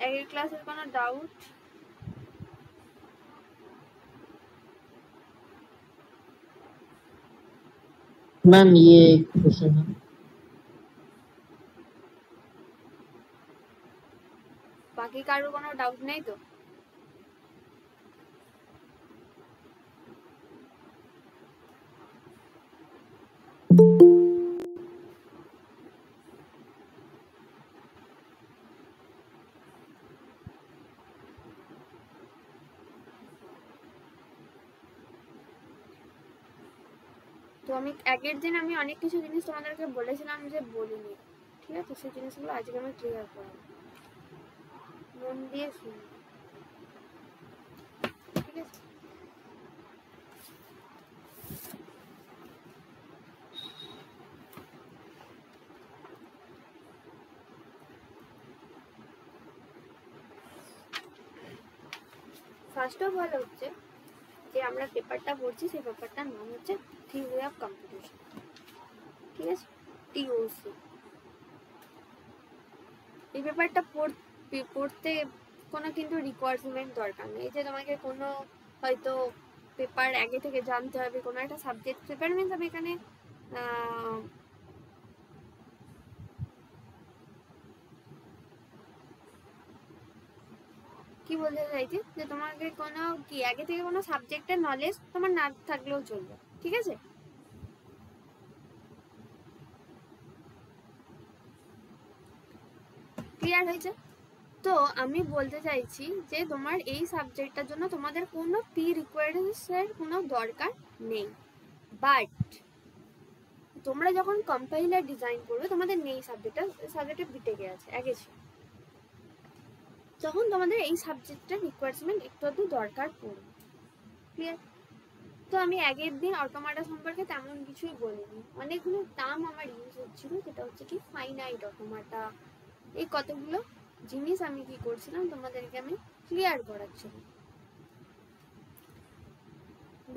আগের ক্লাসের কোনো ডাউট? मैम ये क्वेश्चन है বাকি কারোর কোনো ডাউট নেই তো? তো আমি আগের দিন আমি অনেক কিছু জিনিস তোমাদেরকে বলেছিলাম যে বলিনি, ঠিক আছে? সেই জিনিসগুলো আজকে আমি ক্লিয়ার করবো, মন দিয়ে শুনি, ঠিক আছে? ফার্স্ট অফ অল হচ্ছে যে আমরা পেপারটা পড়ছি, সেই পেপারটার নাম হচ্ছে থিওরি অফ কম্পিটিশন, ঠিক আছে? টিওসি। এই পেপারটা পড়তে কোনো কিন্তু রিকোয়ারমেন্ট দরকার নেই যে তোমাকে কোনো হয়তো পেপার আগে থেকে জানতে হবে, কোনো একটা সাবজেক্ট পেপার মিনস আমি এখানে কি বলতে চাইছি যে তোমাকে কোনো কি আগে থেকে কোনো সাবজেক্টের নলেজ তোমার না থাকলেও চলবে, ঠিক আছে? ক্লিয়ার হয়েছে? তো আমি বলতে চাইছি যে তোমার এই সাবজেক্টটার জন্য তোমাদের কোনো প্রি রিকোয়ারমেন্টসের কোনো দরকার নেই, বাট তোমরা যখন কম্পাইলার ডিজাইন করবে তোমাদের নেই সাবজেক্টে বিটেকে আছে আগে ছিল, তখন তোমাদের এই সাবজেক্টটার রিকোয়ারমেন্ট একটু একটু দরকার পড়বে, ক্লিয়ার? তো আমি আগের দিন অটোমাটা সম্পর্কে তেমন কিছুই বলিনি, অনেকগুলো টার্ম আমার ইউজ হচ্ছিল, যেটা হচ্ছে কি ফাইনাইট অটোমাটা, এই কতগুলো জিনিস আমি কি করছিলাম তোমাদেরকে আমি ক্লিয়ার করার জন্য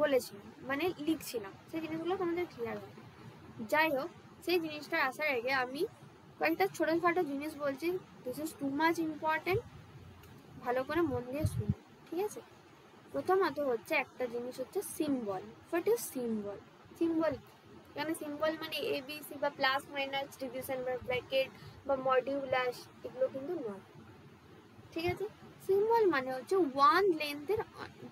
বলেছিলাম, মানে লিখছিলাম, সেই জিনিসগুলো তোমাদের ক্লিয়ার হবে। যাই হোক, সেই জিনিসটা আসার আগে আমি কয়েকটা ছোটোখাটো জিনিস বলছি, this is too much important, ভালো করে মন দিয়ে শুনো, ঠিক আছে? প্রথমত হচ্ছে একটা জিনিস হচ্ছে symbol. What is symbol? Symbol এখানে সিম্বল মানে ABC বা প্লাস মাইনাস ডিভিশন বা ব্র্যাকেট বা মডিউলাস, এগুলো কিন্তু নয়, ঠিক আছে? সিম্বল মানে হচ্ছে ওয়ান লেন্থের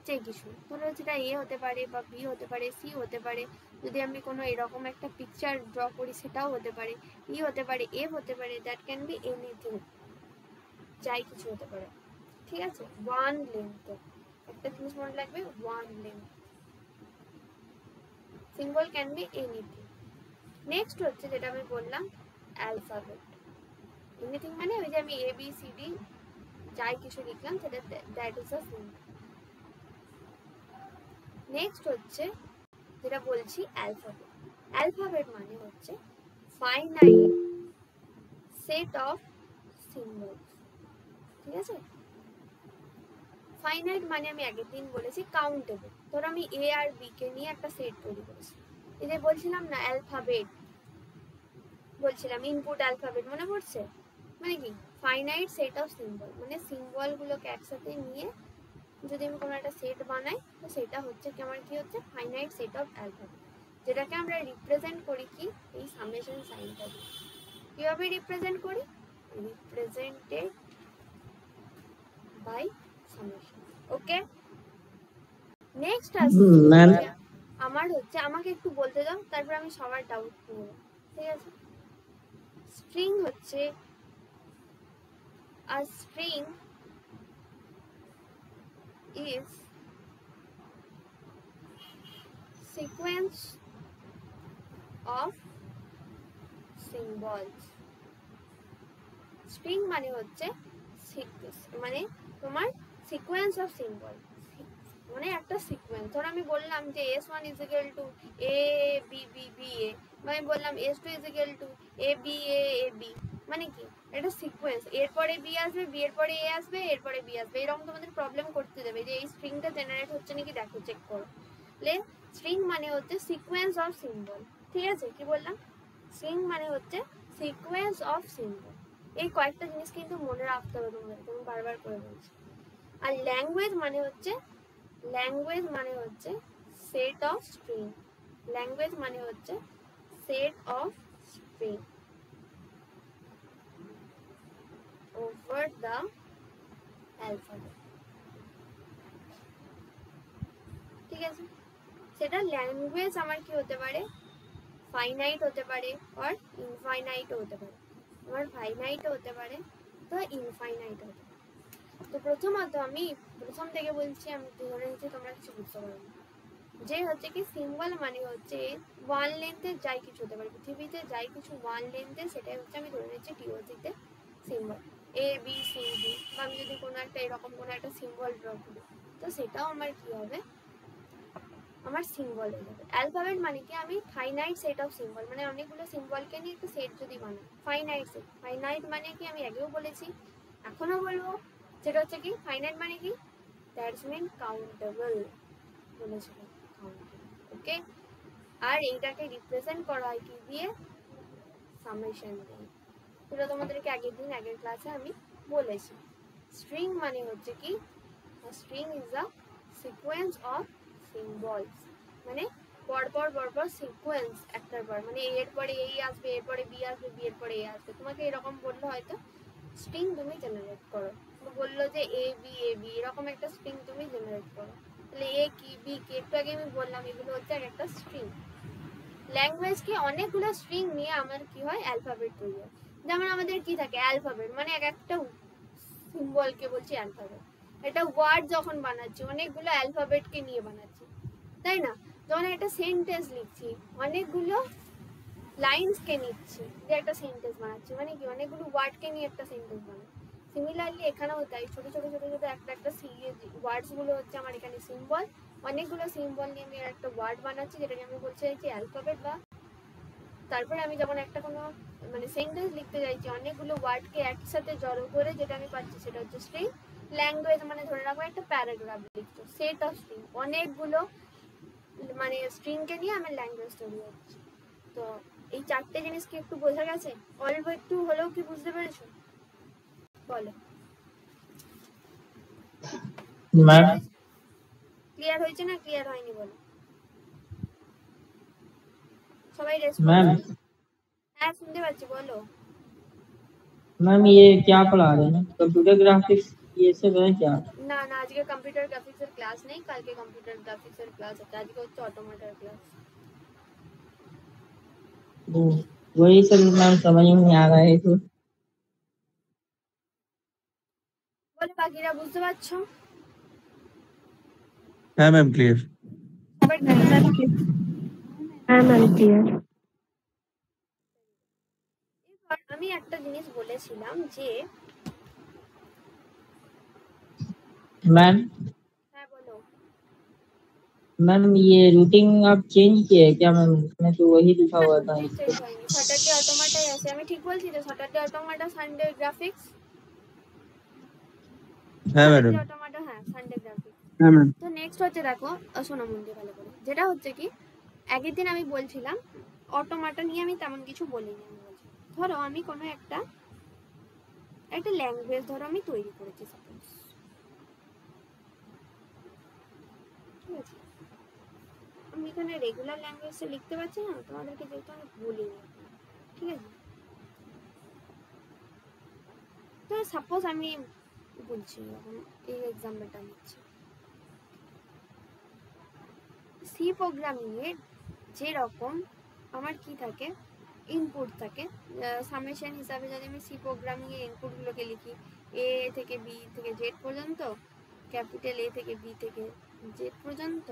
যে কিছু, ধরো যেটা A হতে পারে বা B হতে পারে, C হতে পারে, যদি আমি কোনো এরকম একটা পিকচার ড্র করি সেটাও হতে পারে, E হতে পারে, F হতে পারে, দ্যাট ক্যান বি এনিথিং, যাই কিছু হতে পারে, ঠিক আছে? ওয়ান লেন্থ, একটা জিনিস মনে রাখবে, one length, symbol can be anything. Next হচ্ছে যেটা আমি বললাম অ্যালফাবেট, এনিথিং মানে ওই যে আমি ABCD যাই কিছু লিখলাম সেটা, that is a symbol. Next হচ্ছে যেটা বলছি অ্যালফাবেট। অ্যালফাবেট মানে হচ্ছে ফাইনাইট সেট অফ সিম্বলস, ঠিক আছে? ফাইনাইট মানে আমি আগের দিন বলেছি কাউন্টেবল, ধরো আমি A আর B কে নিয়ে একটা সেট তৈরি করেছি, এই যে বলছিলাম না অ্যালফাবেট, বলছিলাম ইনপুট অ্যালফাবেট, মনে পড়ছে? মানে কি ফাইনাইট সেট অফ সিম্বল, মানে সিম্বলগুলোকে একসাথে নিয়ে যদি আমি কোনো একটা সেট বানাই, তো সেটা হচ্ছে কি আমার কি হচ্ছে ফাইনাইট সেট অফ অ্যালফাবেট, যেটাকে আমরা রিপ্রেজেন্ট করি কি এই সামেশন সাইনটা দিয়ে। কিভাবে রিপ্রেজেন্ট করি? Represented by summation. Okay, next আসছে আমার হচ্ছে, আমাকে একটু বলতে দাও, তারপর আমি সবার ডাউট করব, ঠিক আছে? স্ট্রিং হচ্ছে a string is sequence of symbols. String মানে হচ্ছে মানে তোমার সিকোয়েন্স অফ সিম্বল, মানে একটা সিকোয়েন্স। ধরো আমি বললাম যে S1 is equal to ABBBA, বা আমি বললাম S2 is equal to ABAAB, মানে কি একটা সিকোয়েন্স, এরপরে B আসবে, B এর পরে A আসবে, এরপরে B আসবে, এরকম তোমাদের প্রবলেম করতে দেবে যে এই স্ট্রিংটা জেনারেট হচ্ছে নাকি দেখো, চেক করো। স্ট্রিং মানে হচ্ছে সিকোয়েন্স অফ সিম্বল, ঠিক আছে? কি বললাম? স্ট্রিং মানে হচ্ছে সিকোয়েন্স অফ সিম্বল, এই কয়েকটা জিনিস কিন্তু মনে রাখতে হবে তোমাদের, আমি বারবার করে বলছি। আর ল্যাঙ্গুয়েজ মানে হচ্ছে সেট অফ স্ট্রিং। ল্যাঙ্গুয়েজ মানে হচ্ছে set of string over the alphabet. ঠিক আছে, সেটা ল্যাঙ্গুয়েজ আমার কি হতে পারে, ফাইনাইট হতে পারে আর ইনফাইনাইটও হতে পারে। আমার ফাইনাইটও হতে পারে তো ইনফাইনাইট হতে পারে। তো প্রথমত আমি প্রথম থেকে বলছি, আমি ধরে নিচ্ছি তোমরা কিছু বুঝতে পারো না, যে হচ্ছে কি সিম্বল মানে হচ্ছে ওয়ান লেন্থের যাই কিছু হতে পারে, পৃথিবীতে যাই কিছু ওয়ান লেন্থে সেটাই হচ্ছে আমি ধরে নিচ্ছি টিওসিতে symbol A B C D. বা আমি যদি কোনো একটা এরকম কোনো একটা সিম্বল ড্র করি তো সেটাও আমার কি হবে, আমার সিম্বল হয়ে যাবে। অ্যালফাবেট মানে কি আমি ফাইনাইট সেট অফ সিম্বল, মানে অনেকগুলো সিম্বলকে নিয়ে একটা সেট যদি বানাই, ফাইনাইট সেট। ফাইনাইট মানে কি আমি আগেও বলেছি এখনো বলবো, সেটা হচ্ছে কি ফাইনাইট মানে কি দ্যাটস মিন কাউন্টেবল বলেছিলাম, কাউন্টেবল। ওকে, আর এইটাকে রিপ্রেজেন্ট করা হয় কি দিয়ে, সামেশন দিয়ে। সেটা তোমাদেরকে আগের ক্লাসে আমি বলেছি। স্ট্রিং মানে হচ্ছে কি, string is a sequence of symbols, মানে পরপর সিকোয়েন্স একটার পর, মানে এর পরে এই আসবে, এরপরে বি আসবে, বি এর পরে এ আসবে। তোমাকে এরকম বললো হয়তো স্ট্রিং তুমি জেনারেট করো, বললো যে এ বি এরকম একটা স্ট্রিং তুমি জেনারেট করো, তাহলে এ কি বি কি, একটু আগে আমি বললাম এগুলো হচ্ছে একটা স্ট্রিং। ল্যাঙ্গুয়েজ কি অনেকগুলো স্ট্রিং নিয়ে আমার কি হয়, অ্যালফাবেট তৈরি হয়। যেমন আমাদের কি থাকে অ্যালফাবেট, মানে এক একটা সিম্বলকে বলছি অ্যালফাবেট। এটা ওয়ার্ড যখন বানাচ্ছি অনেকগুলো অ্যালফাবেটকে নিয়ে বানাচ্ছি, তাই না? যখন একটা সেন্টেন্স লিখছি অনেকগুলো লাইন্সকে নিচ্ছি যে একটা সেন্টেন্স বানাচ্ছি, মানে কি অনেকগুলো ওয়ার্ডকে নিয়ে একটা সেন্টেন্স বানাচ্ছি। সিমিলারলি এখানেও তাই, ছোট ছোট একটা ওয়ার্ডস গুলো হচ্ছে আমার এখানে সিম্বল, অনেকগুলো সিম্বল নিয়ে আমি একটা ওয়ার্ড বানাচ্ছি যেটাকে আমি বলতে চাইছি অ্যালফাবেট। বা তারপরে আমি যখন একটা কোনো মানে সেন্টেন্স লিখতে চাইছি অনেকগুলো ওয়ার্ডকে একসাথে জড়ো করে যেটা আমি পাচ্ছি সেটা হচ্ছে স্ট্রিং। ল্যাঙ্গুয়েজ মানে ধরে রাখবো একটা প্যারাগ্রাফ লিখছো, সেট অফ স্ট্রিং, অনেকগুলো মানে স্ট্রিংকে নিয়ে আমার ল্যাঙ্গুয়েজ তৈরি হচ্ছে। তো এই চারটে জিনিস কি একটু বোঝা গেছে? অল্প একটু হলেও কি বুঝতে পেরেছো? বলো ক্লিয়ার হয়েছে না ক্লিয়ার হয়নি বলো, সবাই রেসপন্স। হ্যাঁ শুনতে পাচ্ছি, বলো। मैम ये क्या पढ़ा रहे हैं, कंप्यूटर ग्राफिक्स ये सब है क्या? না না, আজকে কম্পিউটার গ্রাফিক্সের ক্লাস নেই, কালকে কম্পিউটার গ্রাফিক্সের ক্লাস আছে, আজকে হচ্ছে অটোমেটার ক্লাস। वही सब मैम समझ में नहीं आ रहा है तो। বলে বাকিরা বুঝতে পারছো? হ্যাঁ ম্যাম ক্লিয়ার। হ্যাঁ ম্যাম ক্লিয়ার। এবার আমি একটা জিনিস বলেছিলাম যে मैम হ্যাঁ বলো। मैम ये रूटिंग आप चेंज किए है क्या मैम? इसमें तो वही लिखा हुआ था। চেঞ্জ হয়নি, স্যাটারডে অটোমাটাই আছে। আমি ঠিক বলছি তো, স্যাটারডে অটোমাটা, সানডে গ্রাফিক্স। হ্যাঁ ম্যাডাম। অটোমাটা, হ্যাঁ সানডে গ্রাফিক্স। হ্যাঁ ম্যাম। তো নেক্সট হচ্ছে দেখো, শোনো মন দিয়ে ভালো করে, যেটা হচ্ছে কি আগের দিন আমি বলছিলাম অটোমাটা নিয়ে আমি তেমন কিছু বলিনি। আমি বলছি ধরো আমি কোনো একটা ল্যাঙ্গুয়েজ ধরো আমি তৈরি করেছি সাপোজ, ঠিক আছে? আমি এখানে রেগুলার ল্যাঙ্গুয়েজটা লিখতে পারছি না তোমাদেরকে, যেহেতু আমি বলিনি, ঠিক আছে? তো সাপোজ আমি বলছি এখন এই এক্সাম্পলটা নিচ্ছি, সি প্রোগ্রামিং এর যেরকম আমার কি থাকে ইনপুট থাকে, সামেশন হিসাবে যদি আমি সি প্রোগ্রামিং এর ইনপুটগুলোকে লিখি এ থেকে বি থেকে জেড পর্যন্ত, ক্যাপিটাল এ থেকে বি থেকে জেড পর্যন্ত,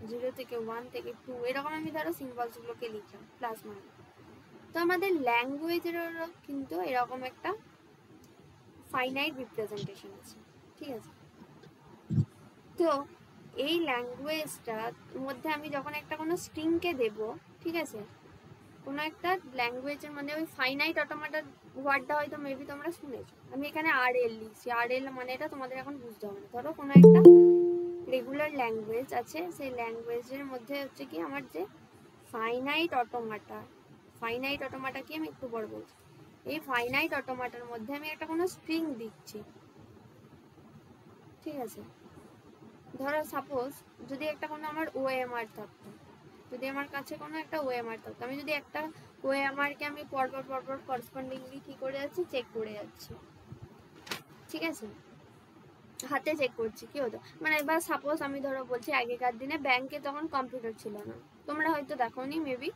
0 থেকে 1 থেকে 2, এরকম আমি ধরো সিম্বলসগুলোকে লিখলাম প্লাস মাইনাস। তো আমাদের ল্যাঙ্গুয়েজেরও কিন্তু এরকম একটা ফাইনাইট রিপ্রেজেন্টেশন আছে, ঠিক আছে? তো এই ল্যাঙ্গুয়েজটার মধ্যে আমি যখন একটা কোনো স্ট্রিংকে দেব, ঠিক আছে, কোনো একটা ল্যাঙ্গুয়েজের মধ্যে ওই ফাইনাইট অটোমাটা ওয়ার্ডটা হয়তো মেবি তোমরা শুনেছো, আমি এখানে RL লিখছি। RL মানে এটা তোমাদের এখন বুঝতে হবে না। ধরো কোনো একটা রেগুলার ল্যাঙ্গুয়েজ আছে, সেই ল্যাঙ্গুয়েজের মধ্যে হচ্ছে কি আমার যে ফাইনাইট অটোমাটা কি আমি একটু বড় বলছি, এই ফাইনাইট অটোমাটার মধ্যে আমি একটা কোনো স্ট্রিং দিচ্ছি, ঠিক আছে? ধরো সাপোজ যদি একটা কোনো আমার ওএমআর থাকতো, যদি আমার কাছে কোনো একটা ওএমআর থাকতো, আমি যদি একটা ওএমআরকে আমি পরপর করসপন্ডিংলি কি করে যাচ্ছি, চেক করে যাচ্ছি, ঠিক আছে? হাতে চেক করছি কি হতো, মানে এবার সাপোজ আমি ধরো বলছি আগেকার দিনে ব্যাংকে তখন কম্পিউটার ছিল না, তোমরা হয়তো দেখোনি মেবি,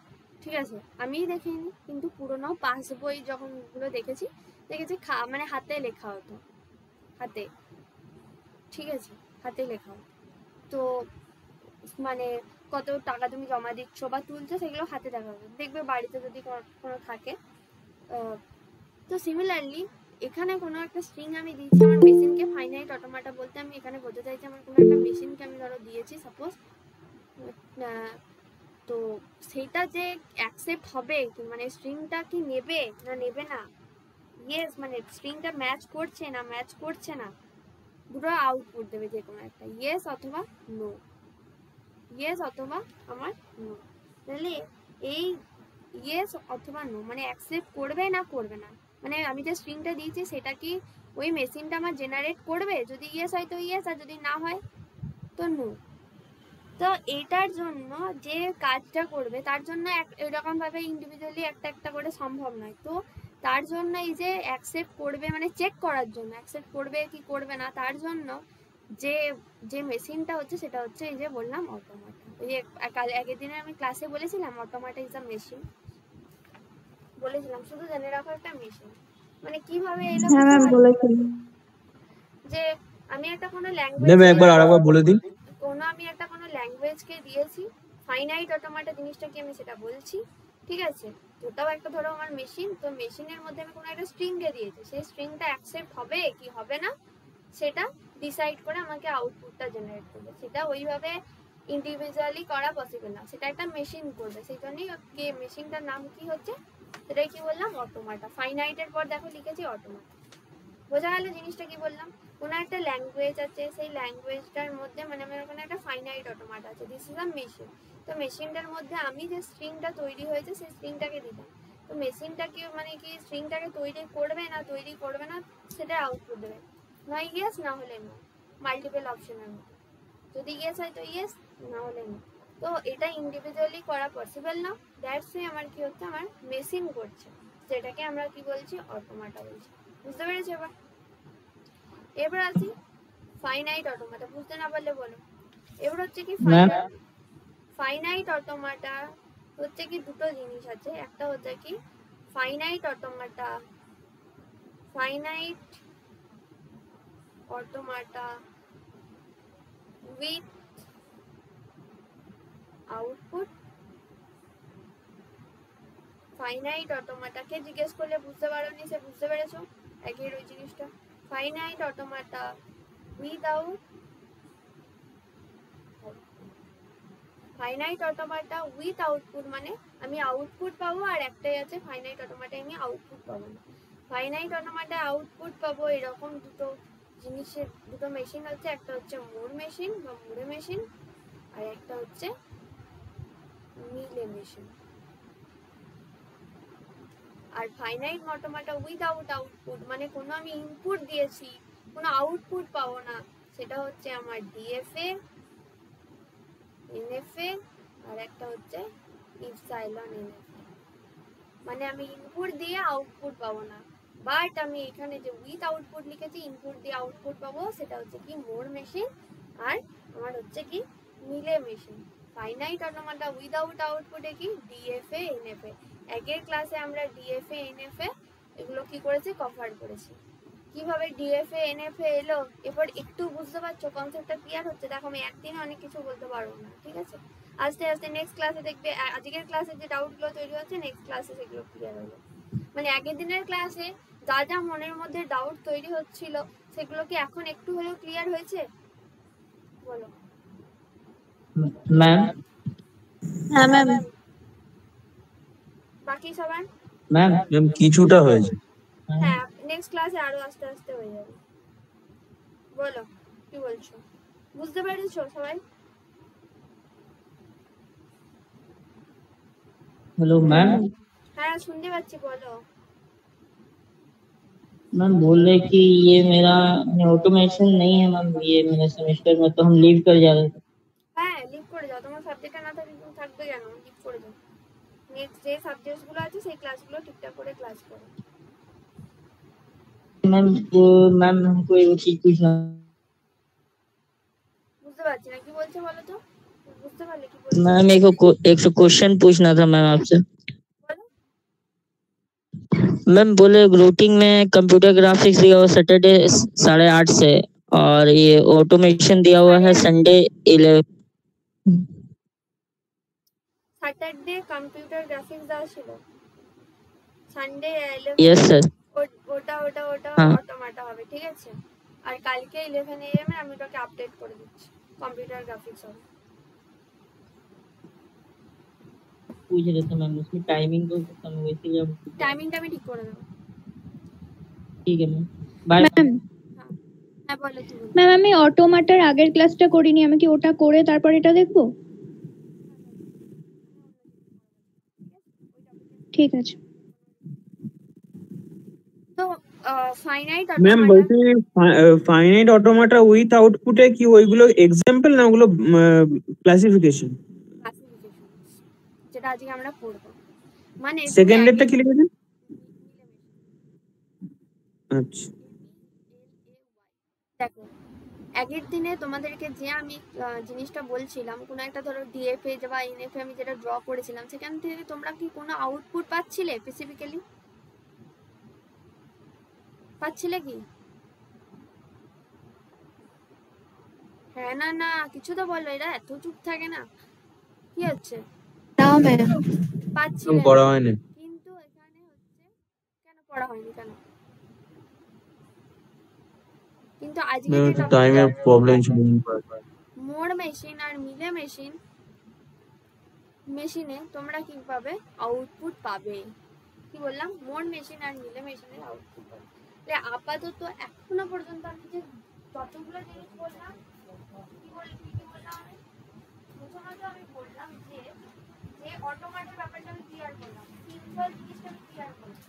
ঠিক আছে? আমিই দেখিনি, কিন্তু পুরোনো পাসবই যখন গুলো দেখেছি মানে হাতে লেখা হতো, হাতে, ঠিক আছে? হাতে লেখা হতো। তো মানে কত টাকা তুমি জমা দিচ্ছ বা তুলছো সেগুলো হাতে দেখা হবে, দেখবে বাড়িতে যদি কোনো থাকে। তো সিমিলারলি এখানে কোনো একটা স্ট্রিং আমি দিয়েছি আমার মেশিনকে, ফাইনাইট অটোমাটা বলতে আমি এখানে বলতে চাইছি আমার কোনো একটা মেশিনকে আমি ধরো দিয়েছি সাপোজ, তো সেটা যে অ্যাকসেপ্ট হবে কি, মানে স্ট্রিংটা কি নেবে না নেবে না, ইয়েস মানে স্ট্রিংটা ম্যাচ করছে না ম্যাচ করছে না, দুটো আউটপুট দেবে যে কোনো একটা, ইয়েস অথবা নো, ইয়েস অথবা আমার নো। তাহলে এই ইয়েস অথবা নো মানে অ্যাকসেপ্ট করবে না করবে না, মানে আমি যে স্ট্রিংটা দিয়েছি সেটা কি ওই মেশিনটা আমার জেনারেট করবে, যদি ইয়েস হয় তো ইয়েস, আর যদি না হয় তো নো। তো এটার জন্য যে কাজটা করবে তার জন্য এরকম ভাবে ইন্ডিভিজুয়ালি একটা একটা করে সম্ভব নয়, তো তার জন্য এই যে অ্যাকসেপ্ট করবে মানে চেক করার জন্য অ্যাকসেপ্ট করবে কি করবে না, তার জন্য যে যে মেশিনটা হচ্ছে সেটা হচ্ছে এই যে বললাম অটোমাটা। ওই যে আগের দিনে আমি ক্লাসে বলেছিলাম অটোমাটা ইজ আ মেশিন, বলেছিলাম, শুধু জেনে রাখো একটা মেশিন। মানে কিভাবে এলো হ্যাঁ ম্যাম বলেছেন। যে আমি একটা কোনো ম্যাম একবার আরেকবার বলে দিন। আমি একটা কোনো ল্যাঙ্গুয়েজকে দিয়েছি, ফাইনাইট অটোমাটা জিনিসটা কি আমি সেটা বলছি, ঠিক আছে? ওটাও একটা ধরো আমার মেশিন, তো মেশিনের মধ্যে আমি কোনো একটা স্ট্রিংকে দিয়েছি, সেই স্ট্রিংটা অ্যাকসেপ্ট হবে কি হবে না সেটা ডিসাইড করে আমাকে আউটপুটটা জেনারেট করবে, সেটা ওইভাবে ইন্ডিভিজুয়ালি করা পসিবল না, সেটা একটা মেশিন করবে। সেই জন্যই মেশিনটার নাম কি হচ্ছে, সেটাই কি বললাম অটোমাটা। ফাইনাইটের পর দেখো লিখেছি অটোমাটা, বোঝা গেল জিনিসটা কি বললাম? কোনো একটা ল্যাঙ্গুয়েজ আছে, সেই ল্যাঙ্গুয়েজটার মধ্যে মানে আমার ওখানে একটা ফাইনাইট অটোমাটা আছে, দিস ইজ আ মেশিন। তো মেশিনটার মধ্যে আমি যে স্ট্রিংটা তৈরি হয়েছে সেই স্ট্রিংটাকে দিলাম, তো মেশিনটাকে মানে কি স্ট্রিংটাকে তৈরি করবে না তৈরি করবে না সেটা আউটপুট দেবে, নয় ইয়েস না হলে নো, মাল্টিপল অপশনের মধ্যে, যদি ইয়েস হয় তো ইয়েস, না হলে নো। তো এটা ইন্ডিভিজুয়ালি করা পসিবল না, দ্যাটস ওয়াই আমার কি হচ্ছে, আমার মেশিন করছে, যেটাকে আমরা কি বলছি অটোমাটা বলছি। বুঝতে পেরেছো? এবার আসি ফাইনাইট অটোমাটা, বুঝতে না পারলে বলো। এবার হচ্ছে কি ফাইনাইট অটোমাটা হচ্ছে কি দুটো জিনিস আছে, একটা হচ্ছে কি finite automata with output. Finite অটোমাটাকে জিজ্ঞেস করলে বুঝতে পারোনি, সে বুঝতে পেরেছো একই ওই জিনিসটা। Finite automata without finite automata with output, মানে আমি আউটপুট পাবো, আর একটাই আছে ফাইনাইট অটোমাটায় আমি আউটপুট পাবো না। ফাইনাইট অটোমাটায় আউটপুট পাবো এরকম দুটো জিনিসের দুটো মেশিন হচ্ছে, একটা হচ্ছে মোর মেশিন বা মুরে মেশিন, আর একটা হচ্ছে মিলে মেশিন। আর ফাইনাইট অটোমাটা উইদাউট আউটপুট মানে কোনো আমি ইনপুট দিয়েছি কোনো আউটপুট পাবো না, সেটা হচ্ছে আমার ডিএফএ, এনএফএ, আর একটা হচ্ছে ইপসাইলন এনএফএ, মানে আমি ইনপুট দিয়ে আউটপুট পাবো না। বাট আমি এখানে যে উইথ আউটপুট লিখেছি ইনপুট দিয়ে আউটপুট পাবো, সেটা হচ্ছে কি মোর মেশিন, আর আমার হচ্ছে কি মিলে মেশিন। ফাইনাইট অটোমাটা উইদাউট আউটপুটে কি ডিএফএ এনএফএ, আগের ক্লাসে আমরা ডিএফএ এনএফএ এগুলো কি করেছি কভার করেছি, কিভাবে ডিএফএ এনএফএ এলো। এরপর একটু বুঝতে পারছো, কনসেপ্টটা ক্লিয়ার হচ্ছে? দেখো আমি একদিনে অনেক কিছু বলতে পারবো না, ঠিক আছে? আস্তে আস্তে নেক্সট ক্লাসে দেখবে আজকের ক্লাসে যে ডাউটগুলো তৈরি হচ্ছে নেক্সট ক্লাসে সেগুলো ক্লিয়ার হয়ে যাবে। মানে আগের দিনের ক্লাসে যা যা মনের মধ্যে ডাউট তৈরি হচ্ছিল সেগুলো কি এখন একটু হলেও ক্লিয়ার হয়েছে বলো? ম্যাম হ্যাঁ ম্যাম। বাকি সবার ম্যাম ম্যাম কিছুটা হয়েছে। হ্যাঁ, নেক্সট ক্লাসে আরো আস্তে আস্তে হয়ে যাবে। বলো কি বলছো, বুঝতে পেরেছো সবাই? Hello ma'am. হ্যাঁ শুনতে পাচ্ছি, বলো। मैम बोल रहे कि ये मेरा ऑटोमेशन नहीं है मैम, ये मेरा सेमेस्टर में, तो हम लीव कर जा रहे थे। হ্যাঁ লিভ করে যাও, তোমার সাবজেক্টে না থাকবে কেন, লিভ করে যাও। নেক্সট যে সাবজেক্টসগুলো আছে সেই ক্লাসগুলো ঠিকঠাক করে ক্লাস করো। मैम वो मैम हमको एक चीज पूछना। বুঝতে পারছি না কি বলছে বলো তো, বুঝতে পারলে কি বলছে मैम एक क्वेश्चन पूछना था मैम आपसे। বলো। मैम बोले रूटिंग में कंप्यूटर ग्राफिक्स दिया हुआ सैटरडे 8:30 से, और ये ऑटोमेशन दिया हुआ है संडे 11। স্যাটারডে কম্পিউটার গ্রাফিক্স দেওয়া ছিল, সানডে यस सर। ওটা ওটা ওটা हाँ। অটোমেটা হবে, ঠিক আছে। আর কালকে 11 AM আমি ওটাকে আপডেট করে দিচ্ছি, কম্পিউটার গ্রাফিক্স হবে। पूछ रहे थे मैम उसमें टाइमिंग तो इसीलिए টাইমিংটা আমি ঠিক করে দেবো। ठीक है मैम, बाय। ম্যাম হ্যাঁ বলো কি বলছো। ম্যাম আমি অটোমাটার আগের ক্লাসটা করিনি, আমি কি ওটা করে তারপর এটা দেখবো? ঠিক আছে। তো ফাইনাইট ম্যাম অটোমেটা, বলছি ফাইনাইট অটোমাটা উইথ আউটপুটে কি ওইগুলো এক্সাম্পল না ওগুলো ক্লাসিফিকেশন? যেটা আজকে আমরা পড়ব, মানে সেকেন্ডেরটা কি লিখেছেন? আচ্ছা দেখো আগের দিনে তোমাদেরকে যে আমি জিনিসটা বলছিলাম, কোনো একটা ধরো ডিএফএ বা এনএফএ আমি যেটা ড্র করেছিলাম, সেখান থেকে তোমরা কি কোনো আউটপুট পাচ্ছিলে স্পেসিফিক্যালি? পাচ্ছিলে কি? হ্যাঁ না না কিছু তো বলো, এরা এত চুপ থাকে না, কি হচ্ছে? না ম্যাম পাচ্ছিলে পড়া না। হয়নি। কিন্তু এখানে হচ্ছে কেন পড়া হয়নি কেন? কিন্তু আজকে যে টাইমের প্রবলেম ছিল। মোড মেশিন আর মিলে মেশিনে তোমরা কি পাবে? আউটপুট পাবে। কি বললাম? মোড মেশিন আর মিলে মেশিনের আউটপুট পাবে। তাহলে আপাতত এখনো পর্যন্ত আমি যে যতগুলো জিনিস বললাম, কি বললাম আমি? প্রথমত আমি বললাম যে অটোমেটের ব্যাপারটা আমি ক্লিয়ার করলাম, সিম্বল জিনিসটা আমি ক্লিয়ার করলাম।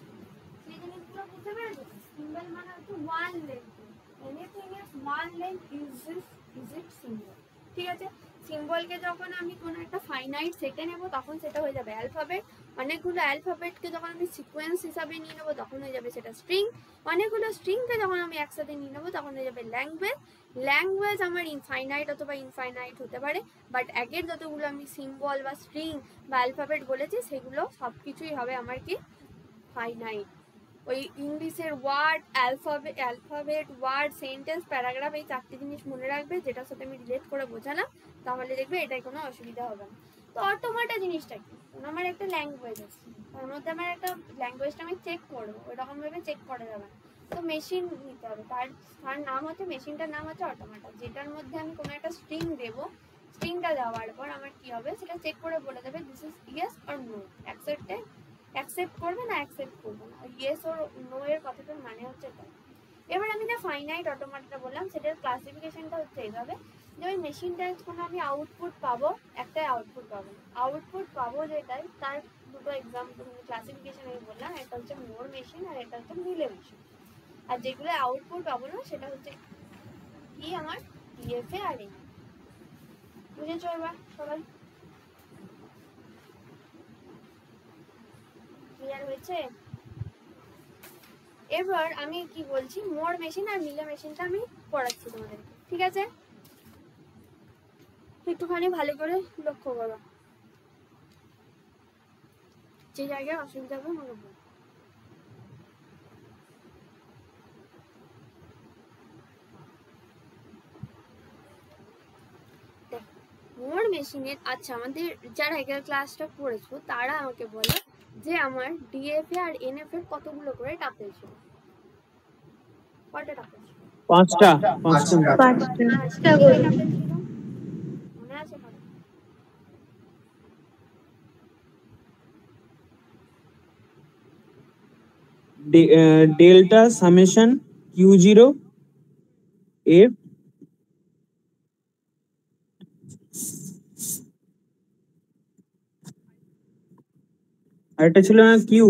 সেই জিনিসগুলো বুঝতে পেরেছো? সিম্বল মানে হচ্ছে one length, anything is one length is it symbol, ঠিক আছে। সিম্বলকে যখন আমি কোনো একটা ফাইনাইট সেটে নেব তখন সেটা হয়ে যাবে অ্যালফাবেট, অনেকগুলো অ্যালফাবেটকে যখন আমি সিকোয়েন্স হিসাবে নিয়ে নেবো তখন হয়ে যাবে সেটা স্ট্রিং, অনেকগুলো স্ট্রিংকে যখন আমি একসাথে নিয়ে নেবো তখন হয়ে যাবে ল্যাঙ্গুয়েজ। ল্যাঙ্গুয়েজ আমার ইনফাইনাইট অথবা ইনফাইনাইট হতে পারে, বাট আগের যতগুলো আমি সিম্বল বা স্ট্রিং বা অ্যালফাবেট বলেছি সেগুলো সব কিছুই হবে আমার কি ফাইনাইট। ওই ইংলিশের word, alphabet word, sentence, paragraph, এই চারটি জিনিস মনে রাখবে, যেটার সাথে আমি রিলেট করে বোঝালাম, তাহলে দেখবে এটাই কোনো অসুবিধা হবে না। তো অটোমেটা জিনিসটা কি? আমার একটা ল্যাঙ্গুয়েজ আছে, তার মধ্যে আমার একটা ল্যাঙ্গুয়েজটা আমি চেক করবো, ওইরকম ভাবে চেক করা যাবে না। তো মেশিন নিতে হবে, তার নাম হচ্ছে, মেশিনটার নাম হচ্ছে অটোমেটা, যেটার মধ্যে আমি কোনো একটা স্ট্রিং দেবো, স্ট্রিংটা দেওয়ার পর আমার কি হবে সেটা চেক করে বলে দেবে this is yes or no, accept করবে না অ্যাকসেপ্ট করবে না, ইয়েস ওর নো এর কথাটার মানে হচ্ছে তাই। এবার আমি যে ফাইনাইট অটোমেটাটা বললাম সেটার ক্লাসিফিকেশনটা হচ্ছে এইভাবে, যে ওই মেশিনটার কোনো আমি আউটপুট পাবো, একটাই আউটপুট পাবো যেটাই, তার দুটো এক্সাম্পল ক্লাসিফিকেশন আমি বললাম, একটা হচ্ছে মোর মেশিন আর একটা হচ্ছে মিলে মেশিন। আর যেগুলো আউটপুট পাবো না সেটা হচ্ছে কি আমার ডিএফএ আর এন। বুঝেছো এবার সবাই? ক্লিয়ার হয়েছে? এবার আমি কি বলছি, মোর মেশিন আর মিলে মেশিনটা আমি পড়াচ্ছি তোমাদেরকে, ঠিক আছে? একটুখানি ভালো করে লক্ষ্য করো, যে জায়গায় অসুবিধা হবে মনে করো। মোর মেশিনের, আচ্ছা আমাদের যারা আগের ক্লাসটা পড়েছো তারা আমাকে বলো যে আমার ডিএফএ আর এনএফ এর কতগুলো করে টাপেল ছিল? কয়টা টাপেল ছিল? পাঁচটা। পাঁচটা কি করে। টাপেল ছিল মনে আছে কারো? ডেল্টা সামেশন Q0 F আর একটা ছিল না কিউ,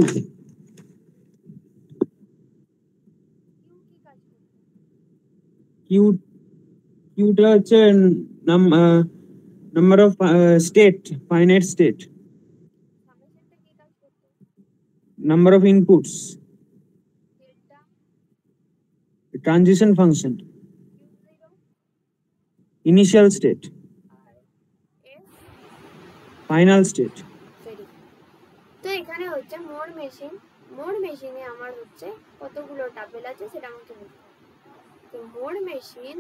কিউ কিউটা হচ্ছে number of state, finite state, সামেশনটা কি কাজ করতো? Number of inputs, delta transition function, Q0 initial state, আর এস ফাইনাল স্টেট। ভেরি। তো এখানে হচ্ছে মোড মেশিনে আমার হচ্ছে কতগুলো টাপেল আছে সেটা আমাকে বলতে হবে। তো mode machine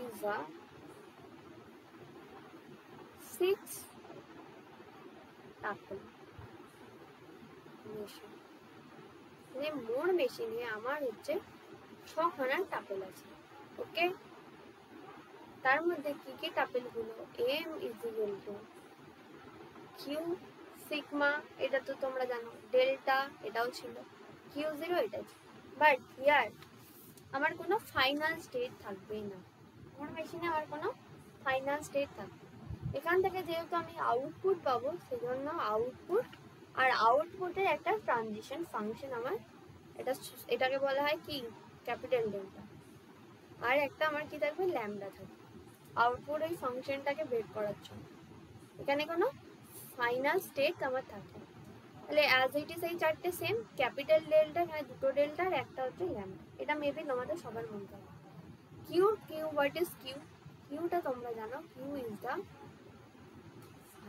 is a 6 tuple machine। মানে মোড মেশিনে আমার হচ্ছে 6খানা টাপেল আছে। ওকে, তার মধ্যে কি কি টাপেল গুলো? m is equal to q sigma, এটা তো তোমরা জানো, ডেল্টা এটাও ছিল, q0 এটা ছিল। বাট হিয়ার আমার কোনো ফাইনাল স্টেট থাকবে না, মোড মেশিনে আমার কোনো ফাইনাল স্টেট থাকবে। এখান থেকে যেহেতু আমি আউটপুট পাবো সেজন্য আউটপুট আর আউটপুটের একটা ট্রানজিশন ফাংশন আমার, এটাকে বলা হয় কি ক্যাপিটাল ডেল্টা, আর একটা আমার কি থাকবে ল্যামডা থাকবে আউটপুট ওই ফাংশনটাকে বের করার জন্য। এখানে কোনো ফাইনাল স্টেট আমার থাকে না। তাহলে অ্যাজ ইট ইজ এই চারটে সেম, ক্যাপিটাল ডেল্টা, এখানে দুটো ডেল্টা আর একটা হচ্ছে ল্যামডা। এটা মেবি তোমাদের সবার মনে থাকে। Q what is Q? কিউটা তোমরা জানো, Q is the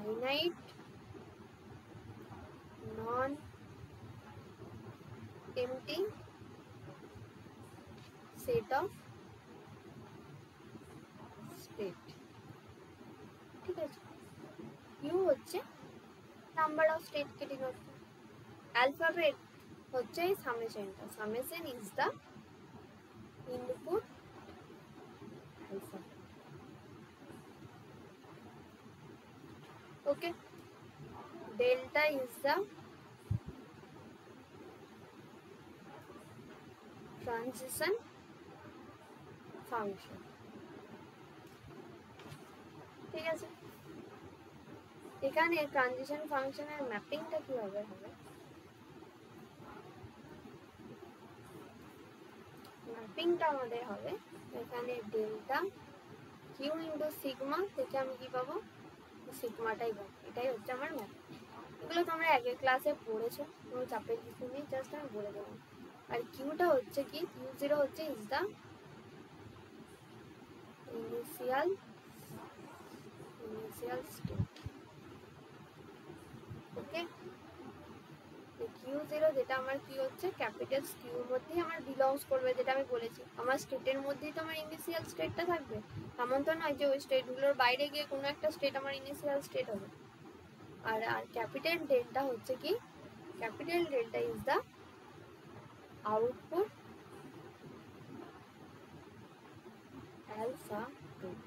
finite non-empty set of state। ঠিক আছে, কিউ হচ্ছে নাম্বার অফ স্টেট কে ডিনোট করে। অ্যালফাবেট হচ্ছে এই সামেশনটা, summation is the input alphabet. Okay, delta is the transition function। ঠিক আছে, এখানে ট্রানজিশন ফাংশনের ম্যাপিংটা কিভাবে হবে? ম্যাপিংটা আমাদের হবে এখানে ডেল্টা কিউ ইন্টু সিগমা থেকে আমি কি পাবো? সিগমাটাই পাবো। এটাই হচ্ছে আমার ম্যাপ। এগুলো তোমরা আগের ক্লাসে পড়েছো, কোনো চাপের কিছু নেই, জাস্ট আমি বলে দেবো। আর কিউটা হচ্ছে কি, Q0 হচ্ছে is the initial state. Okay, Q0 যেটা আমার কি হচ্ছে ক্যাপিটাল কিউর মধ্যেই আমার বিলংস করবে, যেটা আমি বলেছি আমার স্টেটের মধ্যেই তো আমার ইনিশিয়াল স্টেটটা থাকবে। এমন তো নয় যে ওই স্টেটগুলোর বাইরে গিয়ে কোনো একটা স্টেট আমার ইনিশিয়াল স্টেট হবে। আর ক্যাপিটাল ডেল্টা হচ্ছে কি, capital delta is the output alphabet।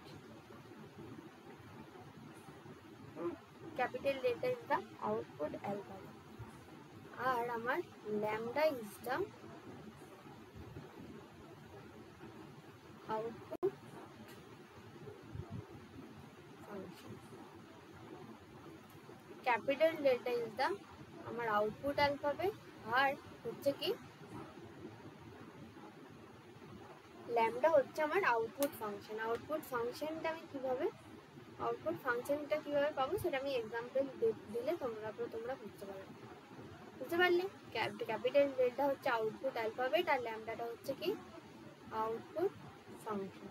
Capital delta is the output alphabet. আর আমার lambda is the output function. Capital delta is the আমার আউটপুট অ্যালফাবেট, আর হচ্ছে কি ল্যামডা হচ্ছে আমার আউটপুট ফাংশন। আউটপুট ফাংশনটা আমি কিভাবে পাবো সেটা আমি এক্সাম্পল দিলে তোমরা বুঝতে পারবে। বুঝতে পারলে? ক্যাপিটাল ডেল্টা হচ্ছে আউটপুট অ্যালফাবেট আর ল্যামডাটা হচ্ছে কি আউটপুট ফাংশন।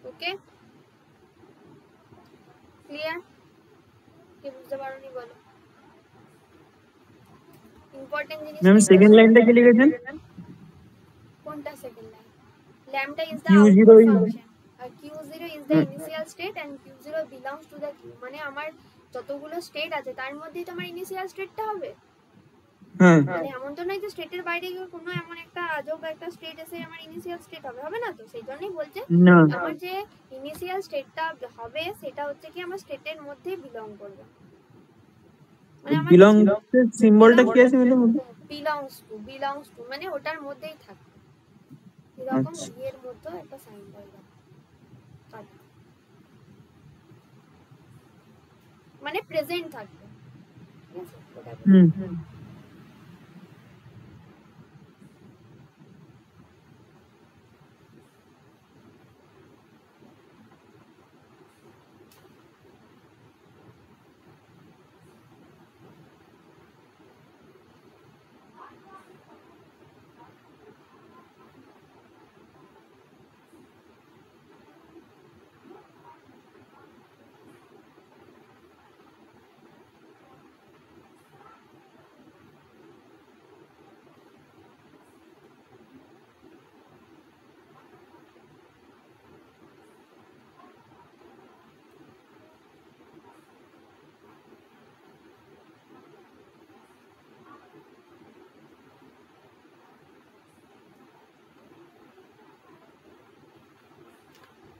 ওকে, ক্লিয়ার? কি বুঝতে পারোনি বলো? ইম্পর্টেন্ট জিনিস ম্যাম সেকেন্ড লাইনটা কি লিখেছেন? কোনটা second line? Lambda is the Q0 output is function আর Q0 is the initial state and Q0 belongs to the Q. মানে আমার যতগুলো স্টেট আছে তার মধ্যেই তো আমার ইনিশিয়াল স্টেটটা হবে। হ্যাঁ, মানে এমন তো নয় যে স্টেটের বাইরে গিয়ে কোনো এমন একটা আজব একটা স্টেট এসে আমার ইনিশিয়াল স্টেট হবে না তো। সেই জন্যই বলছে না আমার যে ইনিশিয়াল স্টেটটা হবে সেটা হচ্ছে কি আমার স্টেটের মধ্যে বিলং করবে। মানে আমার বিলং সিম্বলটা কি আছে ম্যাডাম? বিলংস টু মানে ওটার মধ্যেই থাকবে, এরকম আচ্ছা। ইয়ের মধ্যে একটা সাইন বলবে, মানে প্রেজেন্ট থাকবে। ঠিক আছে, ওটা হুম,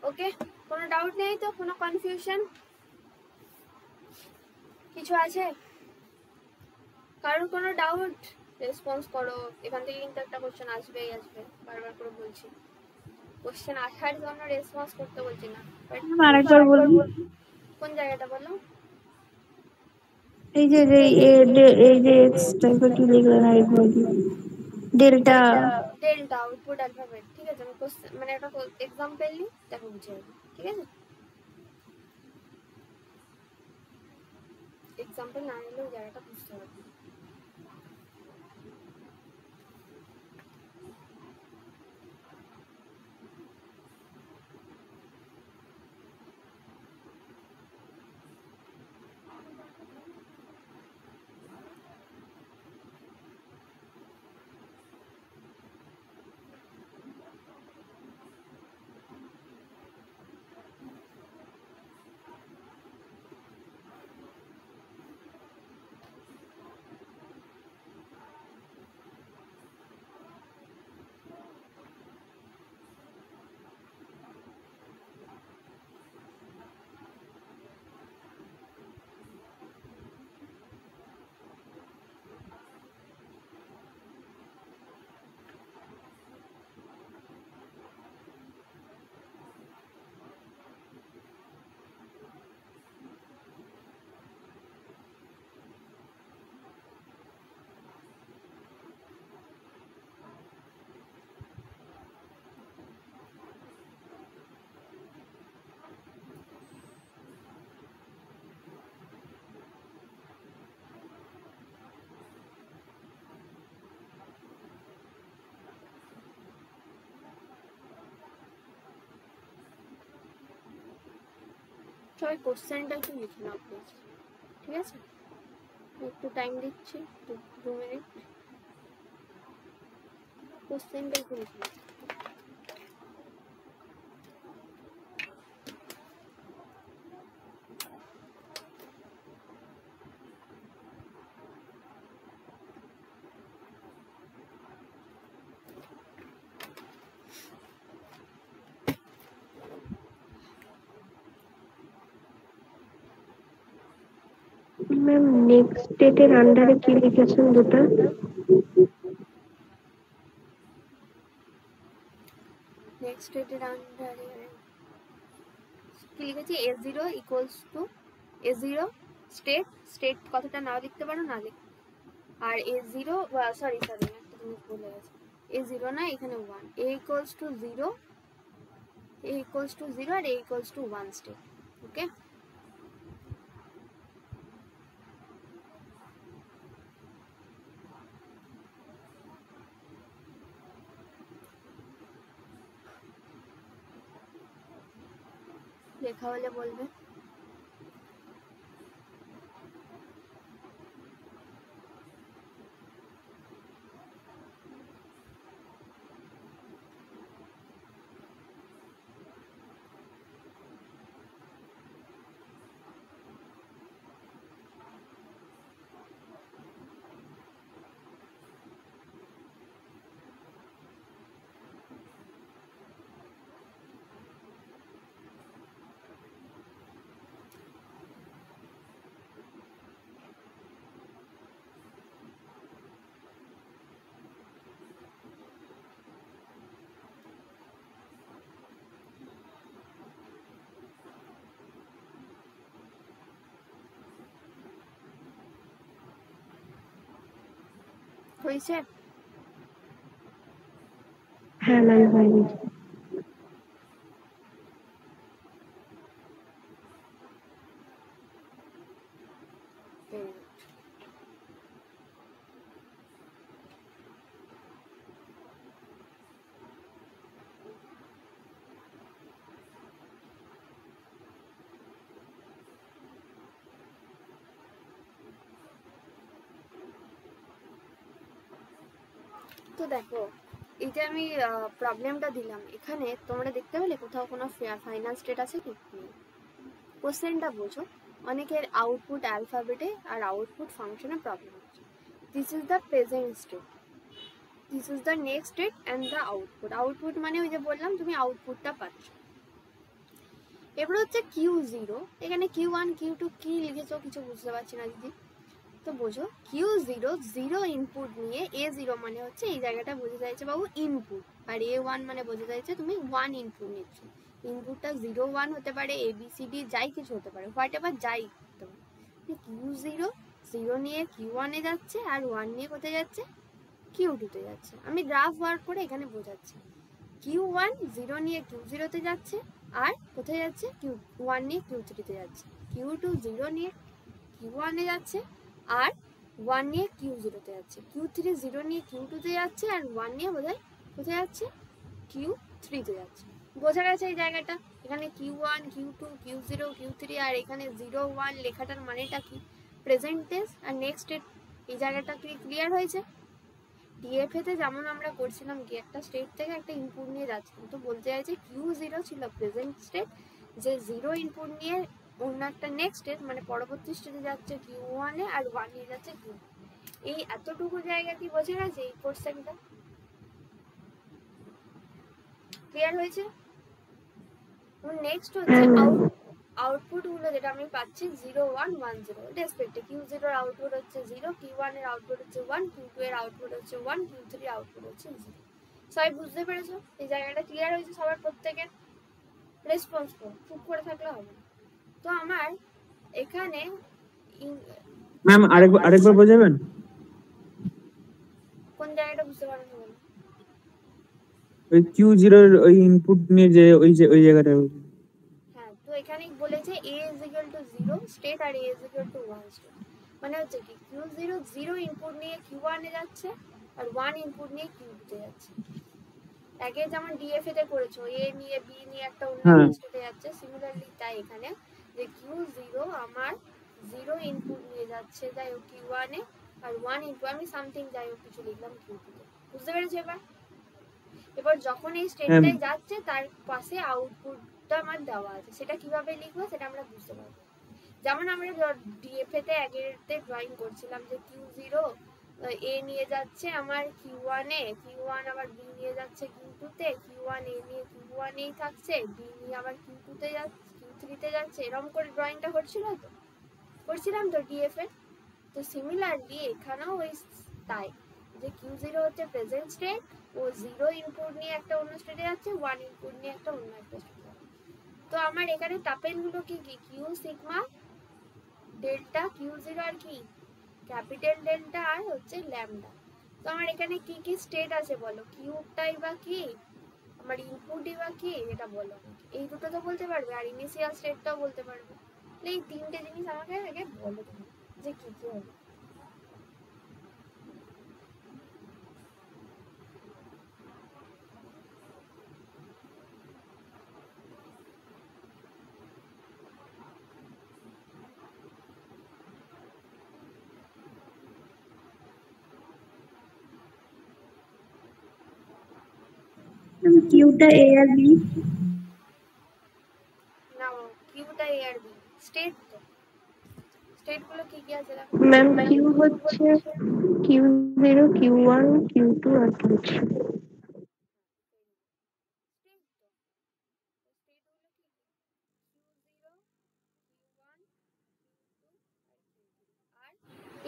ওকে, কোনো ডাউট নেই তো? কোনো কনফিউশন কিছু আছে? কারোর কোনো ডাউট? রেসপন্স করো, এখান থেকে কিন্তু একটা কোশ্চেন আসবেই আসবে, বারবার করে বলছি। কোশ্চেন আসার জন্য রেসপন্স করতে বলছি না, বাট আরেকবার বলবো। কোন জায়গাটা বলো? এই যে এই যে টাইপের কি লিখলেন আরেকবার কি? Delta delta output alphabet. ঠিক আছে, আমি কোশ্চেন মানে একটা এক্সাম্পল নিই, দেখো বুঝে যাবে। ঠিক আছে, এক্সাম্পল না নিলেও জায়গাটা বুঝতে হবে। সবাই কোশ্চেনটা একটু লিখে নাও প্লিজ। ঠিক আছে, একটু টাইম দিচ্ছি, 2 মিনিট। কোশ্চেনটা একটু লিখে নাও। ম্যাম নেক্সট স্টেটের আন্ডারে কি লিখেছেন দুটো? নেক্সট স্টেটের আন্ডারে কি লিখেছি? A0 equals to A0 state কথাটা নাও লিখতে পারো, না লিখ। আর A0 সরি একটা জিনিস ভুলে গেছি, A0 না, এখানে 1, A equals to 0, A equals to 0 আর A equals to 1 state. Okay, লেখা হলে বলবে। হয়েছে? হ্যাঁ ম্যাম হয়ে গেছে। Very good. তো দেখো, এই যে আমি প্রবলেমটা দিলাম, এখানে তোমরা দেখতে পেলে কোথাও কোনো ফাইনাল স্টেট আছে কি? কোশ্চেনটা বোঝো, অনেকের আউটপুট অ্যালফাবেটে আর আউটপুট ফাংশনে প্রবলেম হচ্ছে। This is the present state, this is the next state and the output. Output মানে ওই যে বললাম তুমি আউটপুটটা পাচ্ছ। এবার হচ্ছে Q0, এখানে Q1 Q2 কি লিখেছো কিছু বুঝতে পারছি না দিদি। তো বোঝো Q0 0 ইনপুট নিয়ে A0 মানে হচ্ছে এই জায়গাটা বোঝা যাচ্ছে বাবু ইনপুট, আর A1 মানে বোঝা যাচ্ছে তুমি 1 ইনপুট নিচ্ছ। ইনপুটটা 0 1 হতে পারে, ABCD যাই কিছু হতে পারে, হোয়াট এভার যাই হতে পারে। Q0 0 নিয়ে Q1 এ যাচ্ছে আর 1 নিয়ে কোথায় যাচ্ছে Q2 তে যাচ্ছে। আমি গ্রাফ ওয়ার্ক করে এখানে বোঝাচ্ছি। Q1 0 নিয়ে Q0 তে যাচ্ছে আর কোথায় যাচ্ছে Q1 নিয়ে Q3 তে যাচ্ছে। Q2 0 নিয়ে Q1 এ যাচ্ছে আর 1 নিয়ে Q0 তে যাচ্ছে। Q3 0 নিয়ে Q2 তে যাচ্ছে আর 1 নিয়ে বোধহয় কোথায় যাচ্ছে Q3 তে যাচ্ছে। বোঝা গেছে এই জায়গাটা? এখানে Q1 Q2 Q0 Q3 আর এখানে 0 1 লেখাটার মানেটা কি? প্রেজেন্ট টেন্স আর নেক্সট স্টেট। এই জায়গাটা কি ক্লিয়ার হয়েছে? ডিএফএ তে যেমন আমরা করছিলাম কি একটা স্টেট থেকে একটা ইনপুট নিয়ে যাচ্ছিলাম, তো বলতে চাইছে Q0 ছিল প্রেজেন্ট স্টেট, যে 0 ইনপুট নিয়ে অন্য একটা নেক্সট স্টেট মানে পরবর্তী স্টেটে যাচ্ছে Q1 এ আর 1 নিয়ে যাচ্ছে Q। এই এতটুকু জায়গা কি বোঝা গেছে এই কোর্সটা? ক্লিয়ার হয়েছে? নেক্সট হচ্ছে আউটপুট গুলো যেটা আমি পাচ্ছি 0 1 1 0 রেসপেক্টে। Q0 এর আউটপুট হচ্ছে 0, Q1 এর আউটপুট হচ্ছে 1, Q2 এর আউটপুট হচ্ছে 1, Q3 এর আউটপুট হচ্ছে 0। সবাই বুঝতে পেরেছো? এই জায়গাটা ক্লিয়ার হয়েছে সবার প্রত্যেকের? রেসপন্স করো, চুপ করে থাকলে হবে না। তো আমার এখানে ম্যাম আরেকবার বোঝাবেন? কোন জায়গাটা বুঝতে পারছো বলো? ওই Q0 এর ওই ইনপুট নিয়ে যে ওই জায়গাটা। হ্যাঁ, তো এখানে বলেছে A is equal to 0 state আর A is equal to 1 state. মানে হচ্ছে কি Q0 0 ইনপুট নিয়ে Q1 এ যাচ্ছে আর 1 ইনপুট নিয়ে Q2 তে যাচ্ছে। আগে যেমন ডিএফএ তে করেছো A নিয়ে B নিয়ে একটা অন্য স্টেটে যাচ্ছে, সিমিলারলি তাই এখানে যে Q0 আমার 0 ইনপুট নিয়ে যাচ্ছে যাই হোক Q1 এ আর 1 ইনপুট আমি সামথিং যাই হোক কিছু লিখলাম Q2 তে। বুঝতে পেরেছো? এবার যখন এই স্টেটটাই যাচ্ছে তার পাশে আউটপুটটা আমার দেওয়া আছে, সেটা কিভাবে লিখবো সেটা আমরা বুঝতে পারবো। যেমন আমরা ডিএফএ তে আগেরতে ড্রয়িং করছিলাম যে Q0 A নিয়ে যাচ্ছে আমার Q1 এ, Q1 আবার B নিয়ে যাচ্ছে Q2 তে, Q1 A নিয়ে Q1 এই থাকছে, B নিয়ে আবার Q2 তে যাচ্ছে, Q3 তে যাচ্ছে, এরকম করে ড্রয়িংটা করছিলাম তো ডিএফএ। তো সিমিলারলি এখানেও ওই তাই যে Q0 হচ্ছে প্রেজেন্ট স্টেট, ও 0 ইনপুট নিয়ে একটা অন্য স্টেটে যাচ্ছে, 1 ইনপুট নিয়ে একটা অন্য একটা স্টেটে। তো আমার এখানে টাপেলগুলো কি কি? Q সিগমা ডেল্টা Q0 আর কি ক্যাপিটাল ডেল্টা আর হচ্ছে ল্যামডা। তো আমার এখানে কি কি স্টেট আছে বলো? কিউবটাই বা কি, আমার ইনপুটই বা কি, এটা বলো। এই দুটো তো বলতে পারবে আর ইনিশিয়াল স্টেটটাও বলতে পারবে। এই তিনটে জিনিস আমাকে আগে বলো তুমি যে কি কি হবে। কিউটা এ আর বি। না কিউটা এ আর বি স্টেট, তো স্টেটগুলো কি কি আছে দেখো। ম্যাম কিউ হচ্ছে Q0 Q1 Q2 আর Q3।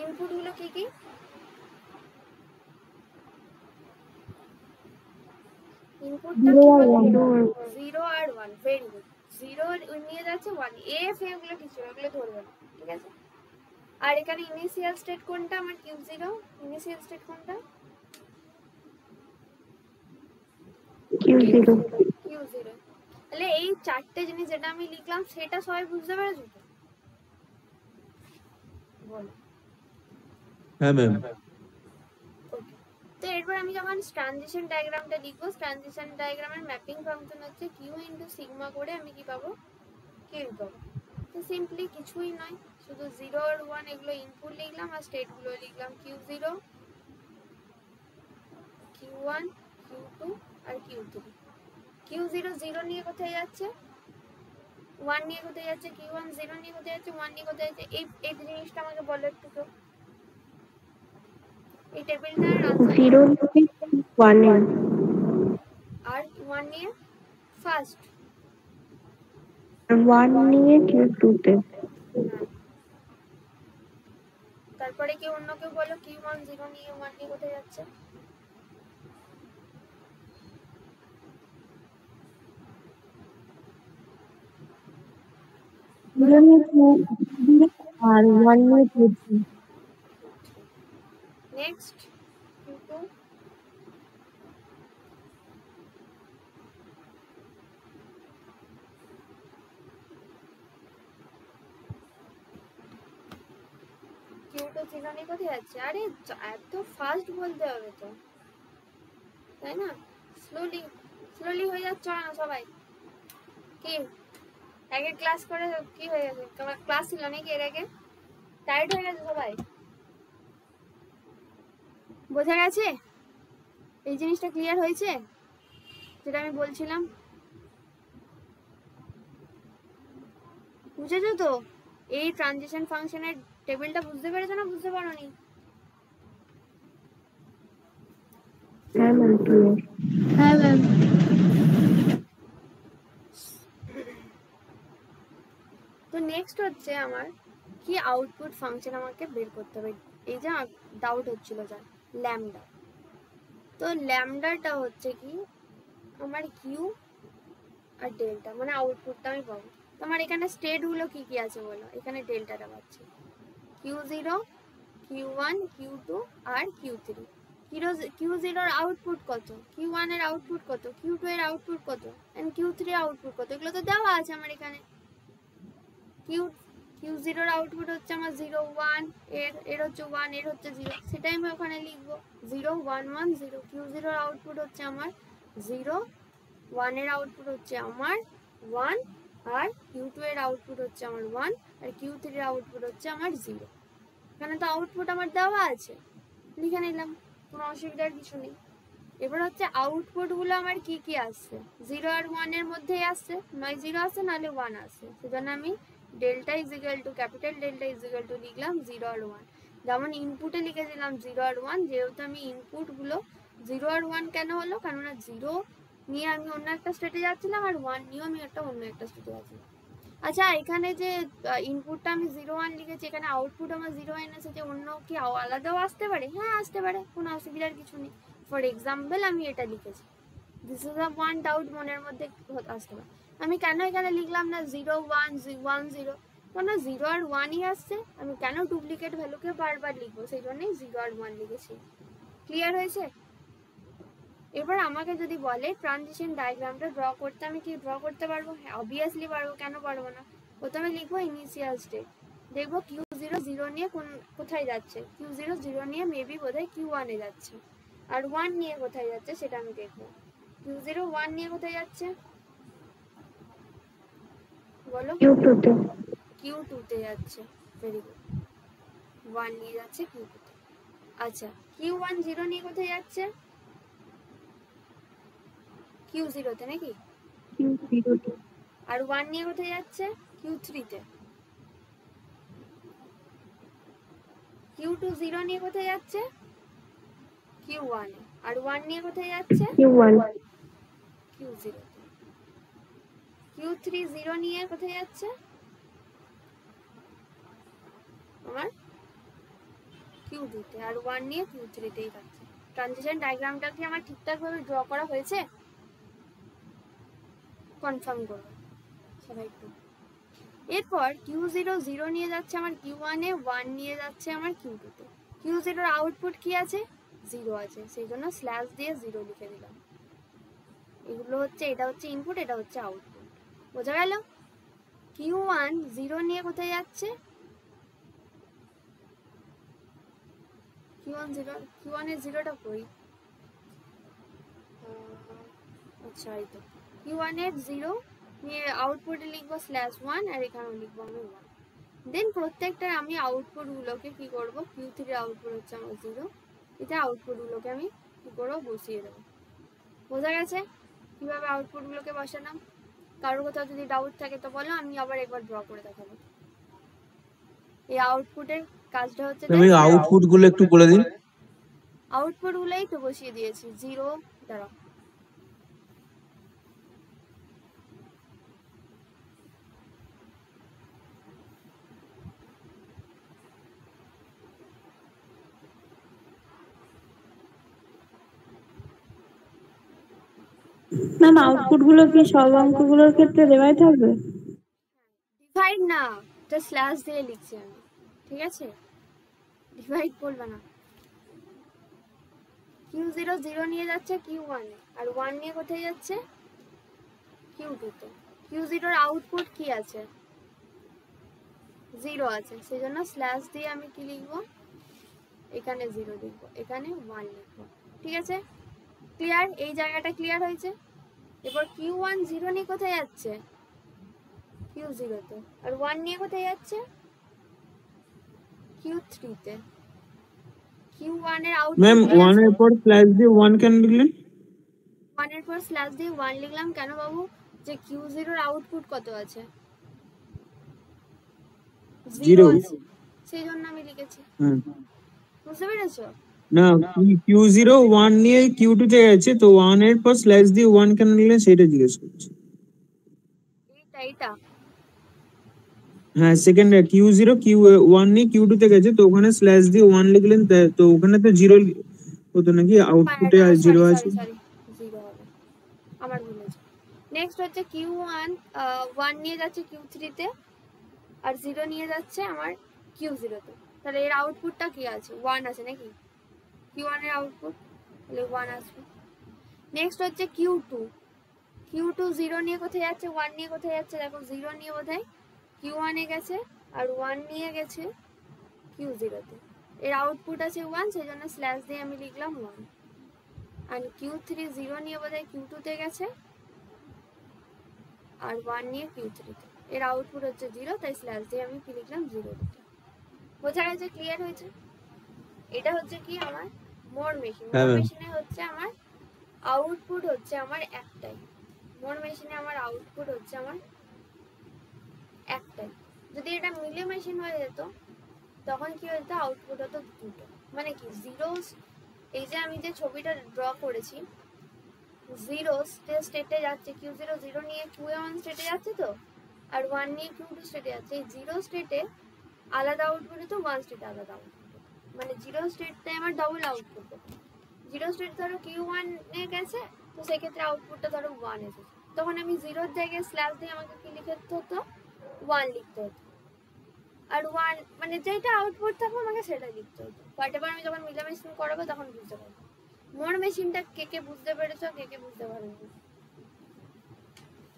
ইনপুট গুলো কি কি? ইনপুটটা কি বলবো? 0 আর 1। Very good. 0 নিয়ে যাচ্ছে 1, এফ এগুলো কিছু না, এগুলো ধরবে না, ঠিক আছে। আর এখানে ইনিশিয়াল স্টেট কোনটা আমার? Q0 ইনিশিয়াল স্টেট কোনটা? Q0। তাহলে এই চারটে জিনিস যেটা আমি লিখলাম সেটা সবাই বুঝতে পেরেছো তো? বলো। হ্যাঁ ম্যাম। ওকে, তো এরপর আমি যখন ট্রানজিশন ডায়াগ্রামটা লিখবো, ট্রানজিশন ডায়াগ্রামের ম্যাপিং ফাংশন হচ্ছে Q ইনটু সিগমা করে আমি কি পাবো? Q পাবো। তো সিম্পলি কিছুই নয়, শুধু 0 আর 1 এগুলো ইনপুট লিখলাম আর স্টেটগুলো লিখলাম Q0 Q1 Q2 আর Q3। Q0 0 নিয়ে কোথায় যাচ্ছে, 1 নিয়ে কোথায় যাচ্ছে, Q1 0 নিয়ে কোথায় যাচ্ছে, 1 নিয়ে কোথায় যাচ্ছে, এই জিনিসটা আমাকে বলো একটু তো। এই টেবিলটার আনসার 0 থেকে 1 আর 1 নিয়ে ফার্স্ট 1 নিয়ে Q2 তে। তারপরে কি অন্য কেউ বলো Q1 0 নিয়ে 1 নিয়ে কোথায় যাচ্ছে? আর 1 নিয়ে Q3। নেক্সট Q2 0 নিয়ে কোথায় যাচ্ছে? আরে এত ফাস্ট বলতে হবে তো, তাই না? স্লোলি হয়ে যাচ্ছে না সবাই? কি আগে ক্লাস করে কি হয়ে গেছে? তোমার ক্লাস ছিল নাকি এর আগে? টায়ার্ড হয়ে গেছে সবাই? বোঝা গেছে? এই জিনিসটা ক্লিয়ার হয়েছে যেটা আমি বলছিলাম? বুঝেছো তো? এই ট্রানজিশন ফাংশনের টেবিলটা বুঝতে পেরেছো না বুঝতে পারোনি? হ্যাঁ ম্যাম ক্লিয়ার। হ্যাঁ ম্যাম। তো নেক্সট হচ্ছে আমার কি আউটপুট ফাংশন আমাকে বের করতে হবে। এই যে ডাউট হচ্ছিল যা ল্যামডা, তো ল্যামডাটা হচ্ছে কি আমার কিউ আর ডেল্টা, মানে আউটপুটটা আমি পাবো। তো আমার এখানে স্টেটগুলো কি কি আছে বলো? এখানে ডেল্টাটা পাচ্ছি Q0, Q1, Q2 আর Q3। Q0 এর আউটপুট কত, Q1 এর আউটপুট কত, Q2 এর আউটপুট কত, এন্ড Q3 এর আউটপুট কত, এগুলো তো দেওয়া আছে আমার এখানে। Q0 এর আউটপুট হচ্ছে আমার 0 1, এর হচ্ছে 1, এর হচ্ছে 0, সেটাই আমি ওখানে লিখবো 0 1 1 0। Q0 এর আউটপুট হচ্ছে আমার 0, 1 এর আউটপুট হচ্ছে আমার 1, আর Q2 এর আউটপুট হচ্ছে আমার 1, আর Q3 এর আউটপুট হচ্ছে আমার 0। এখানে তো আউটপুট আমার দেওয়া আছে, লিখে নিলাম, কোনো অসুবিধার কিছু নেই। এবার হচ্ছে আউটপুট গুলো আমার কি কি আসছে, 0 আর 1 এর মধ্যেই আসছে, নয় 0 আসছে নাহলে 1 আসছে, সেজন্য আমি delta is equal two capital delta is equal two লিখলাম 0 আর 1। যেমন ইনপুটে লিখে দিলাম 0 আর 1, যেহেতু আমি ইনপুট গুলো 0 আর 1 কেন হলো, কেননা 0 নিয়ে আমি অন্য একটা স্টেটে যাচ্ছিলাম আর 1 নিয়েও আমি অন্য একটা স্টেটে যাচ্ছিলাম। আচ্ছা, এখানে যে ইনপুটটা আমি 0 1 লিখেছি, এখানে আউটপুট আমার 0 1 এসেছে, অন্য কি আলাদাও আসতে পারে? হ্যাঁ আসতে পারে, কোনো অসুবিধার কিছু নেই। ফর এক্সাম্পল আমি এটা লিখেছি, this is a one doubt মনের মধ্যে আসতে পারে। আমি কেন এখানে লিখলাম না 0 1 1 0, কেন 0 আর 1ই আসছে, আমি কেন ডুপ্লিকেট ভ্যালুকে বারবার লিখবো, সেই জন্যই 0 আর 1 লিখেছি। ক্লিয়ার হয়েছে? এবার আমাকে যদি বলে ট্রানজিশন ডায়াগ্রামটা ড্র করতে, আমি কি ড্র করতে পারবো? হ্যাঁ অবভিয়াসলি পারবো, কেন পারবো না। প্রথমে লিখবো ইনিশিয়াল স্টেট, দেখবো Q0 0 নিয়ে কোথায় যাচ্ছে, Q0 0 নিয়ে মেবি বোধহয় Q1 এ যাচ্ছে, আর 1 নিয়ে কোথায় যাচ্ছে সেটা আমি দেখবো। Q0 1 নিয়ে কোথায় যাচ্ছে বলো? Q2 তে। Q2 তে যাচ্ছে, ভেরি গুড। 1 নিয়ে যাচ্ছে Q2 তে। আচ্ছা, Q1 0 নিয়ে কোথায় যাচ্ছে? Q0 তে নাকি? Q0 তে। আর 1 নিয়ে কোথায় যাচ্ছে? Q3 তে। Q2 0 নিয়ে কোথায় যাচ্ছে? Q1 এ। আর 1 নিয়ে কোথায় যাচ্ছে? Q1। Q0 তে। Q3 0 নিয়ে কোথায় যাচ্ছে? আমার Q2 তে। আর 1 নিয়ে Q3 তেই যাচ্ছে। ট্রানজিশন ডায়াগ্রামটা কি আমার ঠিকঠাকভাবে ড্র করা হয়েছে? কনফার্ম করো সবাই একটু। এরপর Q0 0 নিয়ে যাচ্ছে আমার Q1 এ, 1 নিয়ে যাচ্ছে আমার Q2 তে। Q0 এর আউটপুট কি আছে? 0 আছে, সেই জন্য স্ল্যাশ দিয়ে 0 লিখে দিলাম। এগুলো হচ্ছে, এটা হচ্ছে ইনপুট, এটা হচ্ছে আউটপুট। বোঝা গেল? Q1 0 নিয়ে কোথায় যাচ্ছে? Q1 এর 0টা কই? আচ্ছা এই তো, Q1 এর 0 নিয়ে আউটপুটে লিখবো /1, আর এখানেও লিখবো আমি 1। দেন প্রত্যেকটা আমি আউটপুট গুলোকে কি করব, Q3 এর আউটপুট হচ্ছে আমার 0, এটা আউটপুট গুলোকে আমি কি করব, বসিয়ে দেবো। বোঝা গেছে কিভাবে আউটপুট গুলোকে বসালাম? কারোর কোথাও যদি ডাউট থাকে তো বলো, আমি আবার একবার ড্র করে দেখাবো। এই আউটপুটের কাজটা হচ্ছে, আমি আউটপুট গুলো একটু বলে দিন। আউটপুট গুলোই তো বসিয়ে দিয়েছি। 0 দাঁড়াও, ম্যাম আউটপুট গুলো কি সব অঙ্কগুলোর ক্ষেত্রে দেওয়াই থাকবে? ডিভাইড না, তো স্ল্যাশ দিয়ে লিখছি আমি, ঠিক আছে? ডিভাইড করবে না। Q0 0 নিয়ে যাচ্ছে Q1 এ, আর 1 নিয়ে কোথায় যাচ্ছে? Q2 তে। Q0 এর আউটপুট কি আছে? 0 আছে, সেজন্য স্ল্যাশ দিয়ে আমি কি লিখবো? এখানে 0 লিখবো, এখানে 1 লিখবো, ঠিক আছে? ক্লিয়ার? এই জায়গাটা ক্লিয়ার হয়েছে? এবার Q1 0 নিয়ে কোথায় যাচ্ছে? Q0 তে। আর 1 নিয়ে কোথায় যাচ্ছে? Q3 তে। Q1 এর ম্যাম আউটপুট 1 এর পর স্ল্যাশ দিয়ে 1 কেন লিখলেন? 1 এর পর স্ল্যাশ দিয়ে 1 লিখলাম কেন বাবু? যে Q0 এর আউটপুট কত আছে? 0 0। আছে, সেই জন্য আমি লিখেছি। বুঝতে পেরেছো? না, Q0 1 নিয়ে Q2 তে গেছে, তো 1 এর পর স্ল্যাশ দিয়ে 1 কেন লিখলেন সেটা জিজ্ঞেস করছি। এইটা হ্যাঁ, সেকেন্ড Q0 Q1 নিয়ে Q2 তে গেছে, তো ওখানে স্ল্যাশ দিয়ে 1 লিখলেন, তো ওখানে তো 0 হতো নাকি, আউটপুটে 0 আছে। সরি 0 হবে, আমার ভুল হয়েছে। নেক্সট হচ্ছে Q1 1 নিয়ে যাচ্ছে Q3 তে, আর 0 নিয়ে যাচ্ছে আমার Q0 তে। তাহলে এর আউটপুটটা কি আছে? 1 আছে নাকি? Q1 এর আউটপুট তাহলে 1 আসবে। নেক্সট হচ্ছে Q2 0 নিয়ে কোথায় যাচ্ছে? 1 নিয়ে কোথায় যাচ্ছে? দেখো 0 নিয়ে বোধহয় Q1 এ গেছে, আর 1 নিয়ে গেছে Q0 তে। এর আউটপুট আছে 1, সেই জন্য স্ল্যাশ দিয়ে আমি লিখলাম 1। আর Q3 0 নিয়ে বোধহয় Q2 তে গেছে, আর 1 নিয়ে Q3 তে। এর আউটপুট হচ্ছে 0, তাই স্ল্যাশ দিয়ে আমি কি লিখলাম? 0 লিখলাম। বোঝা গেছে? ক্লিয়ার হয়েছে? এটা হচ্ছে কি আমার মোর মেশিন। হ্যাঁ মোর ম্যাম। মেশিনে হচ্ছে আমার আউটপুট হচ্ছে আমার একটাই। মোর মেশিনে আমার আউটপুট হচ্ছে আমার একটাই। যদি এটা মিলে মেশিন হয়ে যেত তখন কি হতো? আউটপুট হতো দুটো। মানে কি জিরোস, এই যে আমি যে ছবিটা ড্র করেছি, জিরো স্টেটে যাচ্ছে, Q0 0 নিয়ে Q1 স্টেটে যাচ্ছে তো, আর 1 নিয়ে Q2 স্টেটে যাচ্ছে। এই জিরো স্টেটে আলাদা আউটপুট হতো, 1 স্টেটে আলাদা আউটপুট হতো। মানে জিরো স্টেটে আমার ডবল আউটপুট হতো। জিরো স্টেট ধরো Q1 এ গেছে, তো সেক্ষেত্রে আউটপুটটা ধরো 1 এসেছে, তখন আমি জিরোর জায়গায় স্ল্যাশ দিয়ে আমাকে কি লিখতে হতো? 1 লিখতে হতো। আর 1 মানে যেটা আউটপুট থাকবে আমাকে সেটা লিখতে হতো। বাট এবার আমি যখন মিলে মেশিন করাবো তখন বুঝতে পারবো। মোর মেশিনটা কে কে বুঝতে পেরেছো, কে কে বুঝতে পারোনি?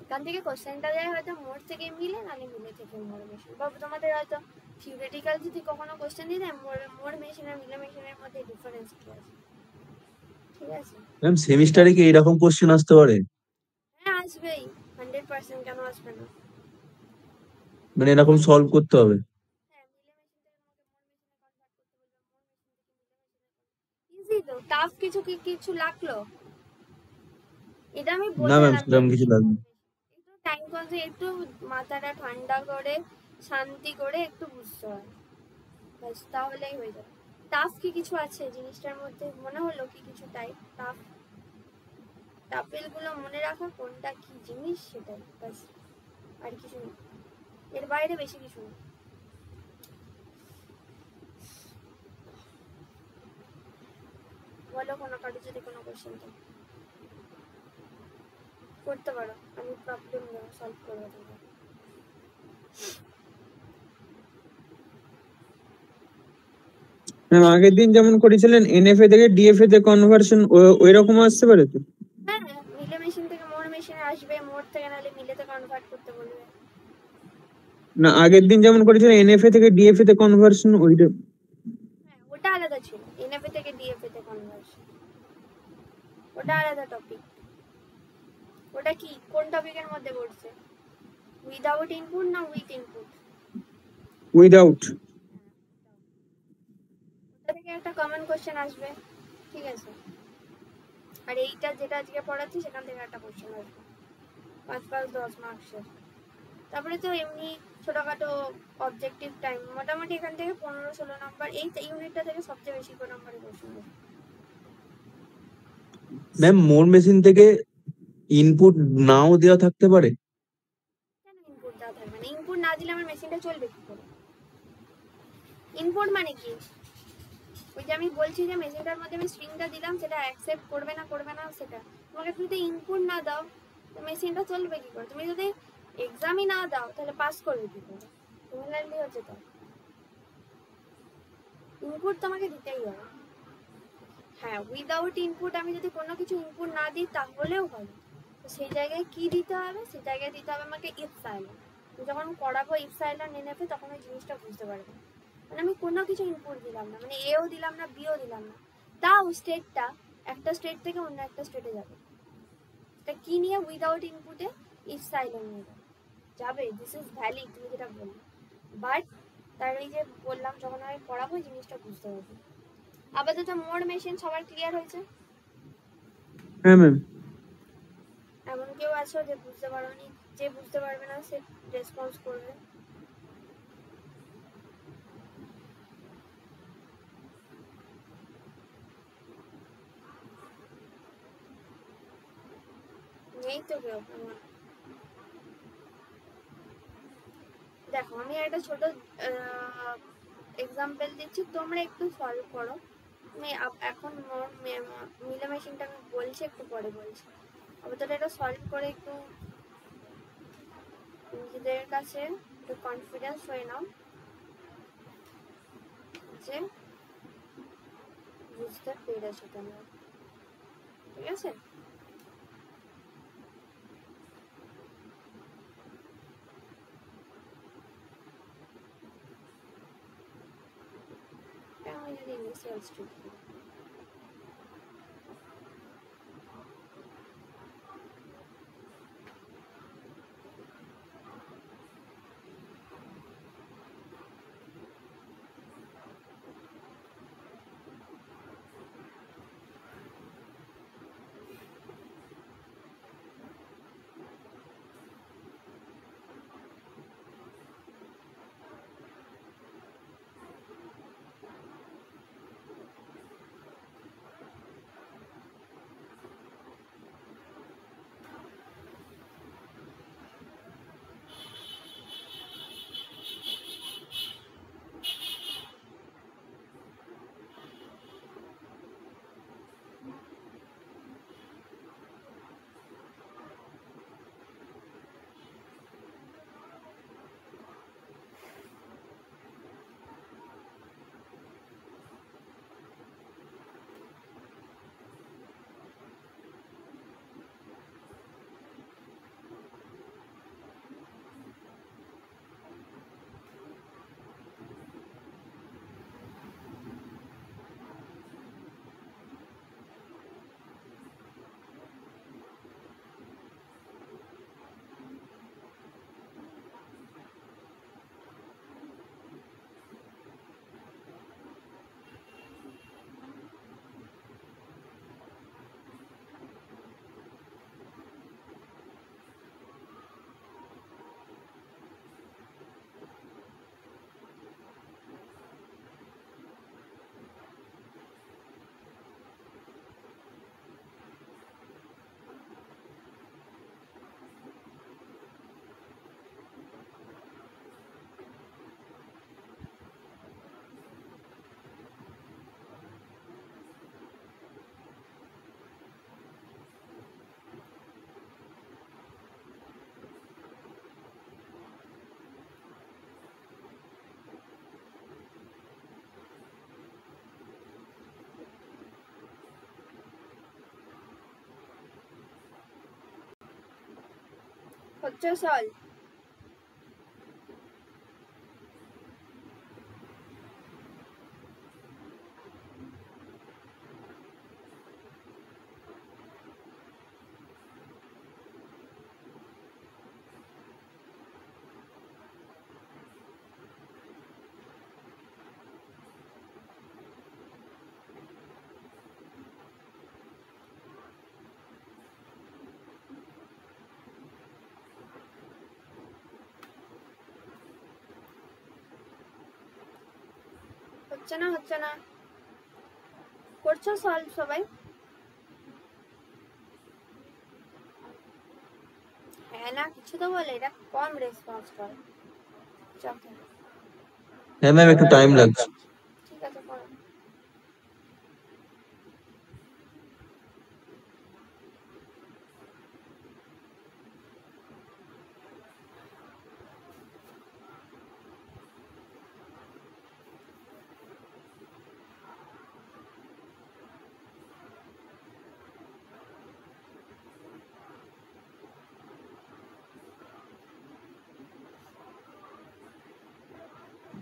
এখান থেকে কোশ্চেনটা যায় হয়তো মোর থেকে মিলে, নালে মিলে থেকে মোর মেশিন। বা তোমাদের হয়তো থিওরিটিক্যাল যদি কখনো কোশ্চেন দিয়ে দেয় মোর মেশিন আর মিলে মেশিনের মধ্যে ডিফারেন্স কি আছে, ঠিক আছে? ম্যাম সেমিস্টারে কি এরকম কোশ্চেন আসতে পারে? হ্যাঁ আসবেই, 100% কেন আসবে না? মানে এরকম সলভ করতে হবে? হ্যাঁ, মিলে মেশিন থেকে তোমাকে মোর মেশিনে কনভার্ট করতে বলবে, মোর মেশিন থেকে ইজি তো, টাফ কিছু লাগলো? এটা আমি না ম্যাম, বোঝালাম যে সেরকম কিছু কি লাগবে না। একটু টাইম কনসে, একটু মাথাটা ঠান্ডা করে শান্তি করে একটু বুঝতে হয়, ব্যাস তাহলেই হয়ে যাবে। টাফ কি কিছু আছে জিনিসটার মধ্যে? মনে হলো কি কিছু টাফ? টাপেল গুলো মনে রাখা কোনটা কি জিনিস সেটাই ব্যাস, আর কিছু না, এর বাইরে বেশি কিছু না। বলো কোনো কারো যদি কোনো কোশ্চেন থাকে করতে পারো, আমি প্রবলেম সলভ করবো তোমার। ম্যাম আগের দিন যেমন করেছিলেন এনএফএ থেকে ডিএফএ তে কনভার্সন, ওই রকম আসতে পারে তো? হ্যাঁ, মিলে মেশিন থেকে মোর মেশিনে আসবে, মোর থেকে নাহলে মিলেতে কনভার্ট করতে বলবে। না, আগের দিন যেমন করেছিলেন এনএফএ থেকে ডিএফএ তে কনভার্সন, ওইটা। হ্যাঁ, ওটা আলাদা ছিল, এনএফএ থেকে ডিএফএ তে কনভার্সন, ওটা আলাদা টপিক। ওটা কি কোন টপিকের মধ্যে পড়ছে? উইদাউট ইনপুট না উইথ ইনপুট? উইদাউট। ওটা থেকে একটা কমন কোশ্চেন আসবে, ঠিক আছে? আর এইটা যেটা আজকে পড়াচ্ছি সেখান থেকে একটা কোশ্চেন আসবে, 5 10 মার্কসের। তারপরে তো এমনি ছোটখাটো অবজেক্টিভ টাইম, মোটামুটি এখান থেকে 15-16 নম্বর, এই ইউনিটটা থেকে সবচেয়ে বেশি করে নম্বরের কোশ্চেন আসবে। ম্যাম মোর মেশিন থেকে ইনপুট নাও দেওয়া থাকতে পারে? কেন ইনপুট দেওয়া থাকবে না? ইনপুট না দিলে আমার মেশিনটা চলবে কি করে? ইনপুট মানে কি? ওই যে আমি বলছি যে মেশিনটার মধ্যে আমি স্ট্রিংটা দিলাম, সেটা অ্যাকসেপ্ট করবে না সেটা, তোমাকে যদি ইনপুট না দাও তো মেশিনটা চলবে কি করে? তুমি যদি এক্সামই না দাও তাহলে পাস করবে কি করে? সিমিলারলি হচ্ছে তো, ইনপুট তোমাকে দিতেই হবে। হ্যাঁ, উইদাউট ইনপুট আমি যদি কোনো কিছু ইনপুট না দিই তাহলেও হবে। তো সেই জায়গায় কি দিতে হবে? সেই জায়গায় দিতে হবে আমাকে ইফ সাইলেন্ট। যখন পড়াবো ইফ সাইলেন্ট নেবে তখন ওই জিনিসটা বুঝতে পারবে। মানে আমি কোনো কিছু ইনপুট দিলাম না, মানে এও দিলাম না বিও দিলাম না, তাও স্টেটটা একটা স্টেট থেকে অন্য একটা স্টেটে যাবে। তা কি নিয়ে? উইদাউট ইনপুটে ইফ সাইলেন্ট নেবে যাবে। দিস ইজ ভ্যালিড, তুমি যেটা বললে। বাট তার ওই যে বললাম যখন আমি পড়াবো ওই জিনিসটা বুঝতে পারবে। আপাতত মোড মেশিন সবার ক্লিয়ার হয়েছে? হ্যাঁ ম্যাম। এমন কেউ আছো যে বুঝতে পারোনি? যে বুঝতে পারবে না সে রেসপন্স করবে। নেই তো কেউ। দেখো আমি একটা ছোট এক্সাম্পল দিচ্ছি, তোমরা একটু সলভ করো। আমি এখন মিলে মেশিনটা আমি বলছি, একটু পরে বলছি। আপাতত এটা সলভ করে একটু নিজেদের কাছে একটু কনফিডেন্স হয়ে নাও যে বুঝতে পেরেছো তোমরা, ঠিক আছে? আমি যদি ইনিশিয়াল স্টেট হচ্ছে সলভ। হচ্ছে না, হচ্ছে না, করছো সলভ সবাই? হ্যাঁ না কিছু তো বলে, এটা কম রেসপন্স করে। চল হ্যাঁ ম্যাম, একটু টাইম লাগছে। ঠিক আছে করো।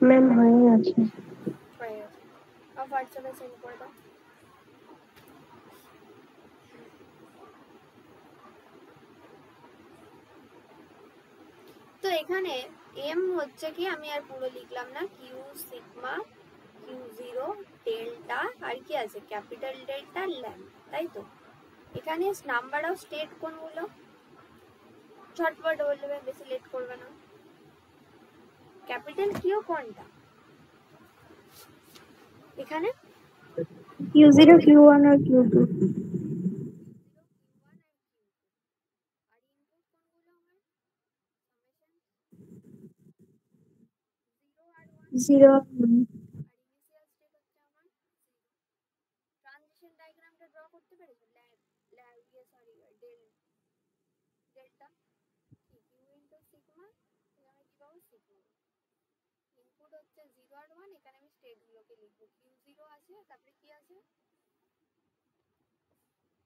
ম্যাম হয়ে আছে। হয়ে গেছে, আর হোয়াটসঅ্যাপে সেন্ড করে দাও। তো এখানে এম হচ্ছে কি, আমি আর পুরো লিখলাম না, Q sigma Q zero delta আর কি আছে ক্যাপিটাল ডেল্টা ল্যাম, তাই তো। এখানে নাম্বার অফ স্টেট কোনগুলো, ঝটপট বলবে, বেশি লেট করবে না। ক্যাপিটাল কিউ কোনটা এখানে, Q0, Q1 और Q2। Zero, ট্রানজিশন ডায়াগ্রামটা ড্র করতে পেরেছো, ডেল্টা কি কিউ ইনটু সিগমা, এখানে কি পাবো সিগমা। ইনপুট হচ্ছে 0 আর 1, এখানে আমি স্টেটগুলোকে লিখবো, Q0 আছে, তারপরে কি আছে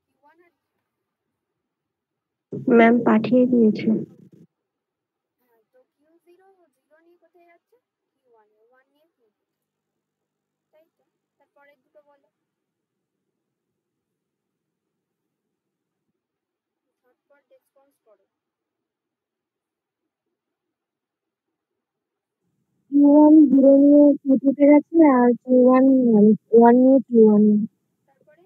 Q1 আর ম্যাম পাঠিয়ে দিয়েছে। হ্যাঁ, তো Q0 0 নিয়ে কোথায় যাচ্ছে, Q1 এ, 1 নিয়ে Q2, তাই তো। তারপরে দুটো বলো, ঝটপট রেসপন্স করো। Q1 0 নিয়ে Q2 তে গেছে আর Q1 1 নিয়ে Q1। তারপরে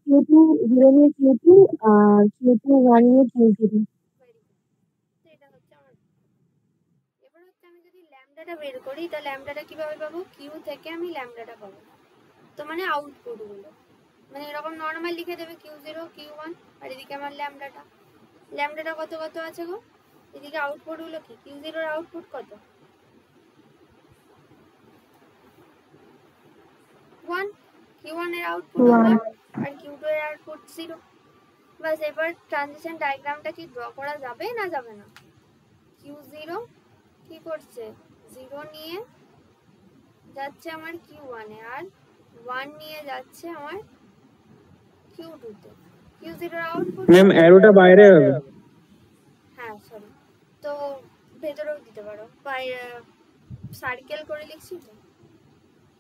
Q2 0 নিয়ে Q2 আর Q2 1 নিয়ে Q0। ভেরি গুড, তো এটা হচ্ছে আমার। এবার হচ্ছে আমি যদি ল্যামডাটা বের করি, তা ল্যামডাটা কিভাবে পাবো, কিউ থেকে আমি ল্যামডাটা পাবো, তো মানে আউটপুট গুলো, মানে এরকম নর্মাল লিখে দেবে Q0 Q1, আর এদিকে আমার ল্যামডাটা কত কত আছে গো, এদিকে আউটপুট গুলো কি, Q0 এর আউটপুট কত, 1, Q1 এর আউটপুট 1 আর Q2 এর আউটপুট 0। বাস, এবার ট্রানজিশন ডায়াগ্রামটা কি ড্র করা যাবে না যাবে না, Q0 কি করছে, 0 নিয়ে যাচ্ছে আমার Q1 এ, আর 1 নিয়ে যাচ্ছে আমার Q2 তে। Q0 এর আউটপুট, ম্যাম অ্যারোটা বাইরে হবে। হ্যাঁ সরি, তো ভেতরেও দিতে পারো, সার্কেল করে লিখছি তো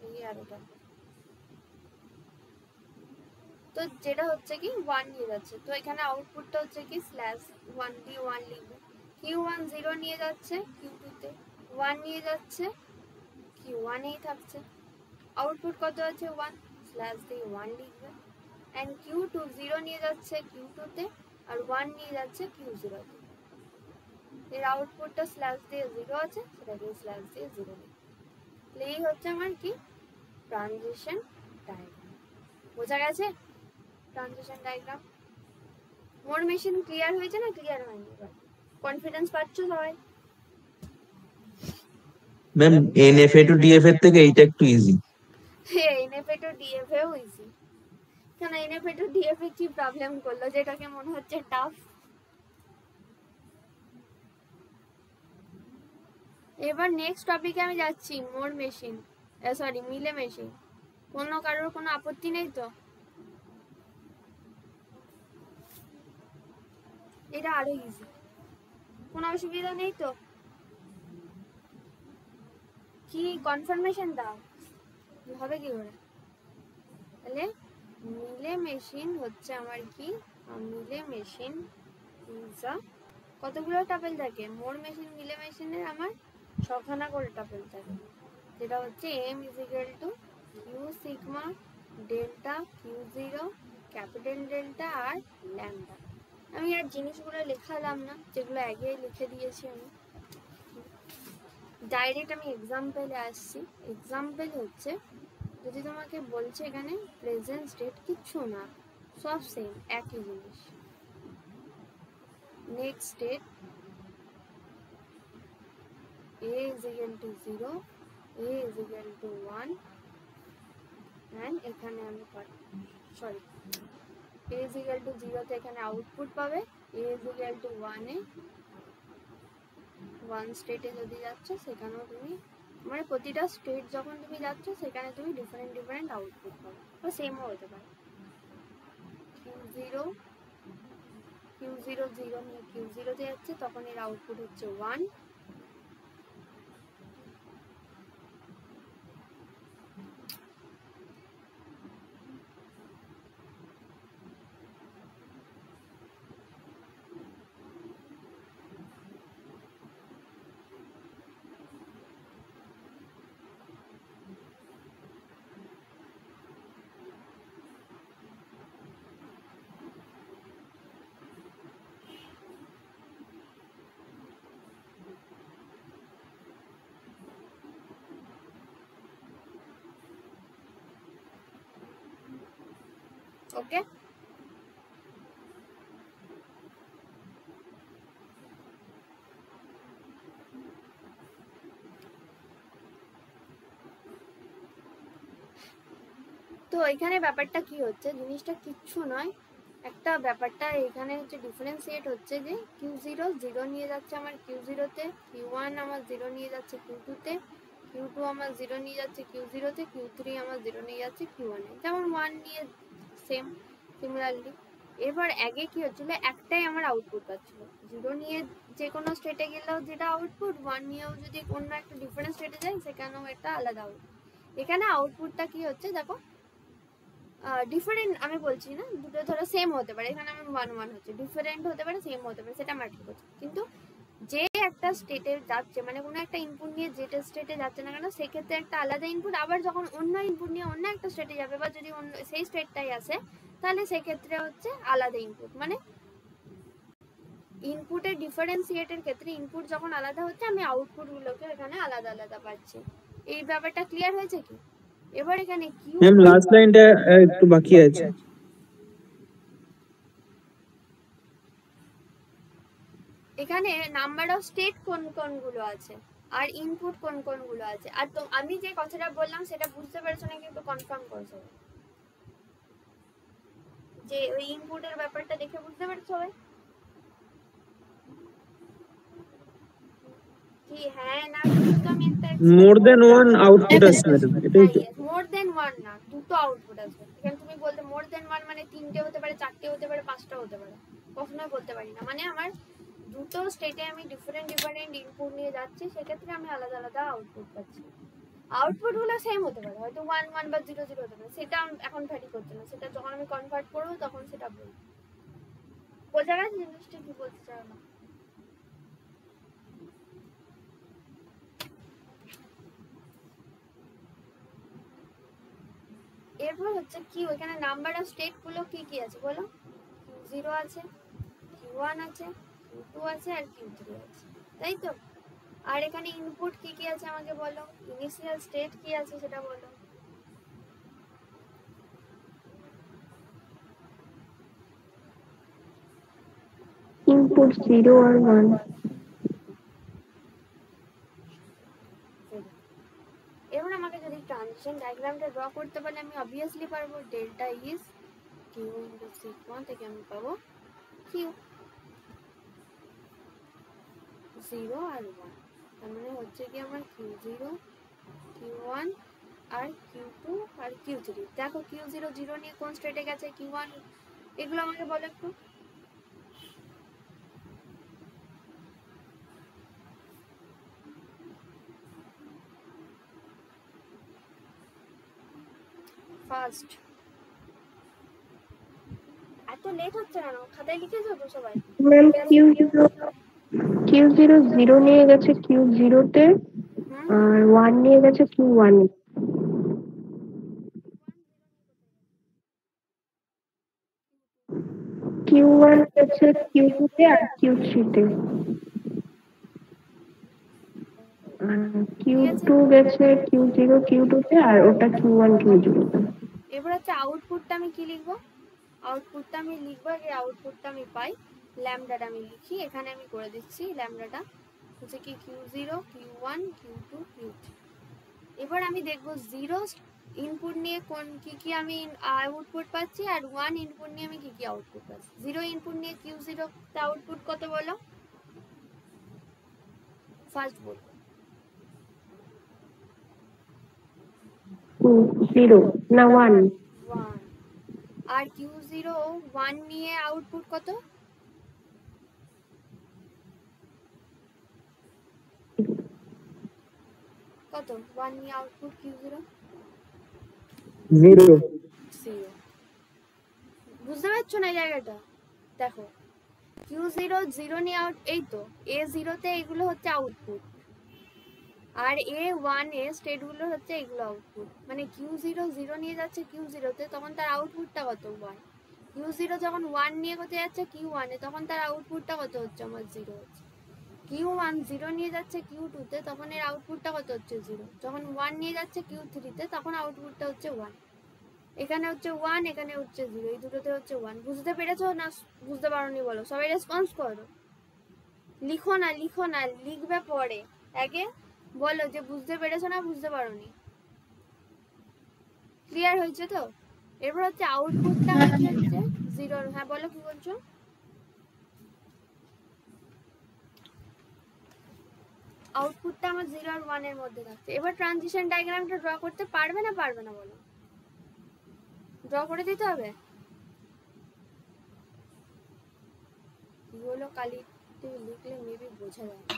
এই অ্যারোটা, তো যেটা হচ্ছে কি 1 নিয়ে যাচ্ছে, তো এখানে আউটপুটটা হচ্ছে কি স্ল্যাশ 1 দিয়ে 1 লিখবে। Q1 0 নিয়ে যাচ্ছে Q2 তে, 1 নিয়ে যাচ্ছে Q1 এই থাকছে, আউটপুট কত আছে 1, স্ল্যাশ দিয়ে 1 লিখবে। এন্ড Q2 0 নিয়ে যাচ্ছে Q2 তে, আর 1 নিয়ে যাচ্ছে Q0 তে, এর আউটপুটটা স্ল্যাশ দিয়ে 0 আছে, সেটাকে স্ল্যাশ দিয়ে 0 লিখবে। এই হচ্ছে আমার কি ট্রানজিশন ডায়াগ্রাম, বোঝা গেছে ট্রানজিশন ডায়াগ্রাম। মোর মেশিন ক্লিয়ার হয়েছে না ক্লিয়ার হয়নি, এবার কনফিডেন্স পাচ্ছ সবাই। ম্যাম এনএফএ টু ডিএফ এর থেকে এইটা একটু ইজি। এনএফএ টু ডিএফএ হয়েছে, কেন এনএফএ টু ডিএফএ কি প্রবলেম করলো যেটাকে মনে হচ্ছে টাফ। এবার নেক্সট টপিকে আমি যাচ্ছি, মোর মেশিন, সরি মিলে মেশিন। কোনো কারোর কোনো আপত্তি নেই তো, এটা আরো ইজি, কোনো অসুবিধা নেই তো, কি কনফার্মেশন দাও, হবে কি করে, তাহলে মিলে মেশিন হচ্ছে আমার কি, মিলে মেশিন ইজ কতগুলো টাপেল থাকে, মোর মেশিন মিলে মেশিনের আমার 6খানা করে টাপেল থাকে, যেটা হচ্ছে M is equal to Q sigma delta Q0 capital delta আর ল্যামডা। আমি আর জিনিসগুলো লেখালাম না, যেগুলো আগে লিখে দিয়েছি আমি, ডাইরেক্ট আমি এক্সাম্পলে আসছি। এক্সাম্পল হচ্ছে যদি তোমাকে বলছে এখানে প্রেজেন্ট স্টেট, কিচ্ছু না, সব সেম একই জিনিস। Next state a is equal to 0, a is equal to 1, and এখানে আমি sorry a is equal to 0 তে এখানে আউটপুট পাবে, a is equal to 1 এ 1 স্টেটে যদি যাচ্ছ সেখানেও তুমি, মানে প্রতিটা স্টেট যখন তুমি যাচ্ছ সেখানে তুমি ডিফারেন্ট আউটপুট পাবে, বা সেমও হতে পারে। Q0 0 নিয়ে Q0 তে যাচ্ছে, তখন এর আউটপুট হচ্ছে 1, ওকে, তো এখানে ব্যাপারটা কি হচ্ছে, জিনিসটা কিচ্ছু নয়, একটা ব্যাপারটা এখানে হচ্ছে ডিফারেন্সিয়েট হচ্ছে যে Q0 0 নিয়ে যাচ্ছে আমার Q0-তে, Q1 আমার 0 নিয়ে যাচ্ছে Q2-তে, Q2 আমার 0 নিয়ে যাচ্ছে Q0-তে, Q3 আমার 0 নিয়ে যাচ্ছে Q1-এ, যেমন 1 নিয়ে সিমিলারলি। এবার আগে কি হচ্ছিল, একটাই আমার আউটপুট পাচ্ছিল, 0 নিয়ে যে কোনো স্টেটে গেলেও যেটা আউটপুট, 1 নিয়েও যদি অন্য একটা ডিফারেন্ট স্টেটে যায় সেখানেও একটা আলাদা আউটপুট। এখানে আউটপুটটা কি হচ্ছে দেখো, ডিফারেন্ট আমি বলছি না, দুটো ধরো সেম হতে পারে, এখানে আমার 1 1 হচ্ছে, ডিফারেন্ট হতে পারে, সেম হতে পারে, সেটা ম্যাটার করছে, কিন্তু যে একটা স্টেটে যাচ্ছে, মানে কোনো একটা ইনপুট নিয়ে যেটা স্টেটে যাচ্ছে না কেন, সেক্ষেত্রে একটা আলাদা ইনপুট, আবার যখন অন্য ইনপুট নিয়ে অন্য একটা স্টেটে যাবে, বা যদি অন্য সেই স্টেটটাই আসে, তাহলে সেক্ষেত্রে হচ্ছে আলাদা ইনপুট, মানে ইনপুটের ডিফারেন্সিয়েটের ক্ষেত্রে ইনপুট যখন আলাদা হচ্ছে, আমি আউটপুটগুলোকে এখানে আলাদা আলাদা পাচ্ছি। এই ব্যাপারটা ক্লিয়ার হয়েছে কি? এবার এখানে কিউ ম্যাম লাস্ট লাইনটা একটু বাকি আছে। এখানে নাম্বার অফ স্টেট কোন কোনগুলো আছে আর ইনপুট কোন কোনগুলো আছে, আর তো আমি যে কথাটা বললাম সেটা বুঝতে পেরেছো নাকি একটু কনফার্ম করছো, যে ওই ইনপুটের ব্যাপারটা দেখে বুঝতে পেরেছো সবাই কি? হ্যাঁ না, তো আমি একটা মোর দেন ওয়ান আউটপুট আসছে ম্যাডাম, এটাই তো? মোর দেন ওয়ান না, দুটো আউটপুট আসবে। এখানে তুমি বলতে মোর দেন ওয়ান মানে 3টে হতে পারে, 4টে হতে পারে, 5টা হতে পারে, কখনোই বলতে পারি না। মানে আমার দুটো স্টেটে আমি ডিফারেন্ট ইনপুট নিয়ে যাচ্ছি, সেক্ষেত্রে আমি আলাদা আলাদা আউটপুট পাচ্ছি। আউটপুট গুলো সেম হতে পারে, হয়তো 1 1 বা 0 0 হতে পারে, সেটা এখন ভ্যারি করছে না, সেটা যখন আমি কনভার্ট করবো তখন সেটা বলবো। বোঝা গেছে জিনিসটা কি বলতে চাও না? এরপর হচ্ছে কি, ওইখানে নাম্বার অফ স্টেট গুলো কি কি আছে বলো? Q0 আছে, Q1 আছে, Q2 আছে, আর Q3 আছে, তাই তো? আর এখানে ইনপুট কি কি আছে আমাকে বলো, ইনিশিয়াল স্টেট কি আছে সেটা বলো। ইনপুট 0 আর 1। এবার আমাকে যদি ট্রানজিশন ডায়াগ্রামটা ড্র করতে পারলে আমি অবভিয়াসলি পারবো, delta is Q into sigma থেকে আমি পাবো কিউ 0 আর 1, তার মানে হচ্ছে কি আমার Q0 Q1 আর Q2 আর Q3। দেখো Q0 0 নিয়ে কোন স্টেটে গেছে, Q1, এগুলো আমাকে বলো একটু। ফার্স্ট, এত লেট হচ্ছে কেন? খাতায় লিখেছো তো সবাই? ম্যাম Q0 0 নিয়ে গেছে Q0 তে, আর 1 নিয়ে গেছে Q1 এ। Q1 গেছে Q2 তে আর Q3 তে, Q2 গেছে Q0 Q2 তে, আর ওটা Q1 Q0 তে। এবার হচ্ছে আউটপুটটা আমি কি লিখবো, আউটপুটটা আমি লিখবো আগে, আউটপুটটা আমি পাই, ল্যামডাটা আমি লিখি, এখানে আমি করে দিচ্ছি ল্যামডাটা হচ্ছে কি Q0 Q1 Q2 Q3। এবার আমি দেখবো 0 ইনপুট নিয়ে কোন কি কি আমি আউটপুট পাচ্ছি, আর 1 ইনপুট নিয়ে আমি কি কি আউটপুট পাচ্ছি। 0 ইনপুট নিয়ে Q0 তে আউটপুট কত বলো, ফার্স্ট বলবো 0 না 1। 1, আর Q0 1 নিয়ে আউটপুট কত, কত 1 নিয়ে আউটপুট Q0 0। 0। বুঝতে পারছো না এই জায়গাটা? দেখো Q0 0 নিয়ে আউট, এই তো A0 তে এগুলো হচ্ছে output, R A1 a state গুলো হচ্ছে এগুলো আউটপুট। মানে Q0 0 নিয়ে যাচ্ছে Q0 তে, তখন তার আউটপুটটা কত 1। Q0 যখন 1 নিয়ে কোথায় যাচ্ছে Q1 এ, তখন তার আউটপুটটা কত হচ্ছে আমার 0 হচ্ছে। Q1 0 নিয়ে যাচ্ছে Q2 তে, তখন এর আউটপুটটা কত হচ্ছে 0। যখন 1 নিয়ে যাচ্ছে Q3 তে, তখন আউটপুটটা হচ্ছে 1। এখানে হচ্ছে 1, এখানে হচ্ছে 0, এই দুটোতে হচ্ছে 1। বুঝতে পেরেছো না বুঝতে পারোনি বলো, সবাই রেসপন্স করো। লিখো না, লিখবে পরে। আগে বলো যে বুঝতে পেরেছো না বুঝতে পারোনি। ক্লিয়ার হয়েছে তো? এরপর হচ্ছে আউটপুটটা কি হচ্ছে 0। হ্যাঁ বলো কি বলছো? আউটপুটটা আমার 0 আর 1 এর মধ্যে থাকছে। এবার ট্রানজিশন ডায়াগ্রামটা ড্র করতে পারবে না বলো? ড্র করে দিতে হবে। কি হলো কালি তুমি লিখলে মেবি বোঝা যায় না।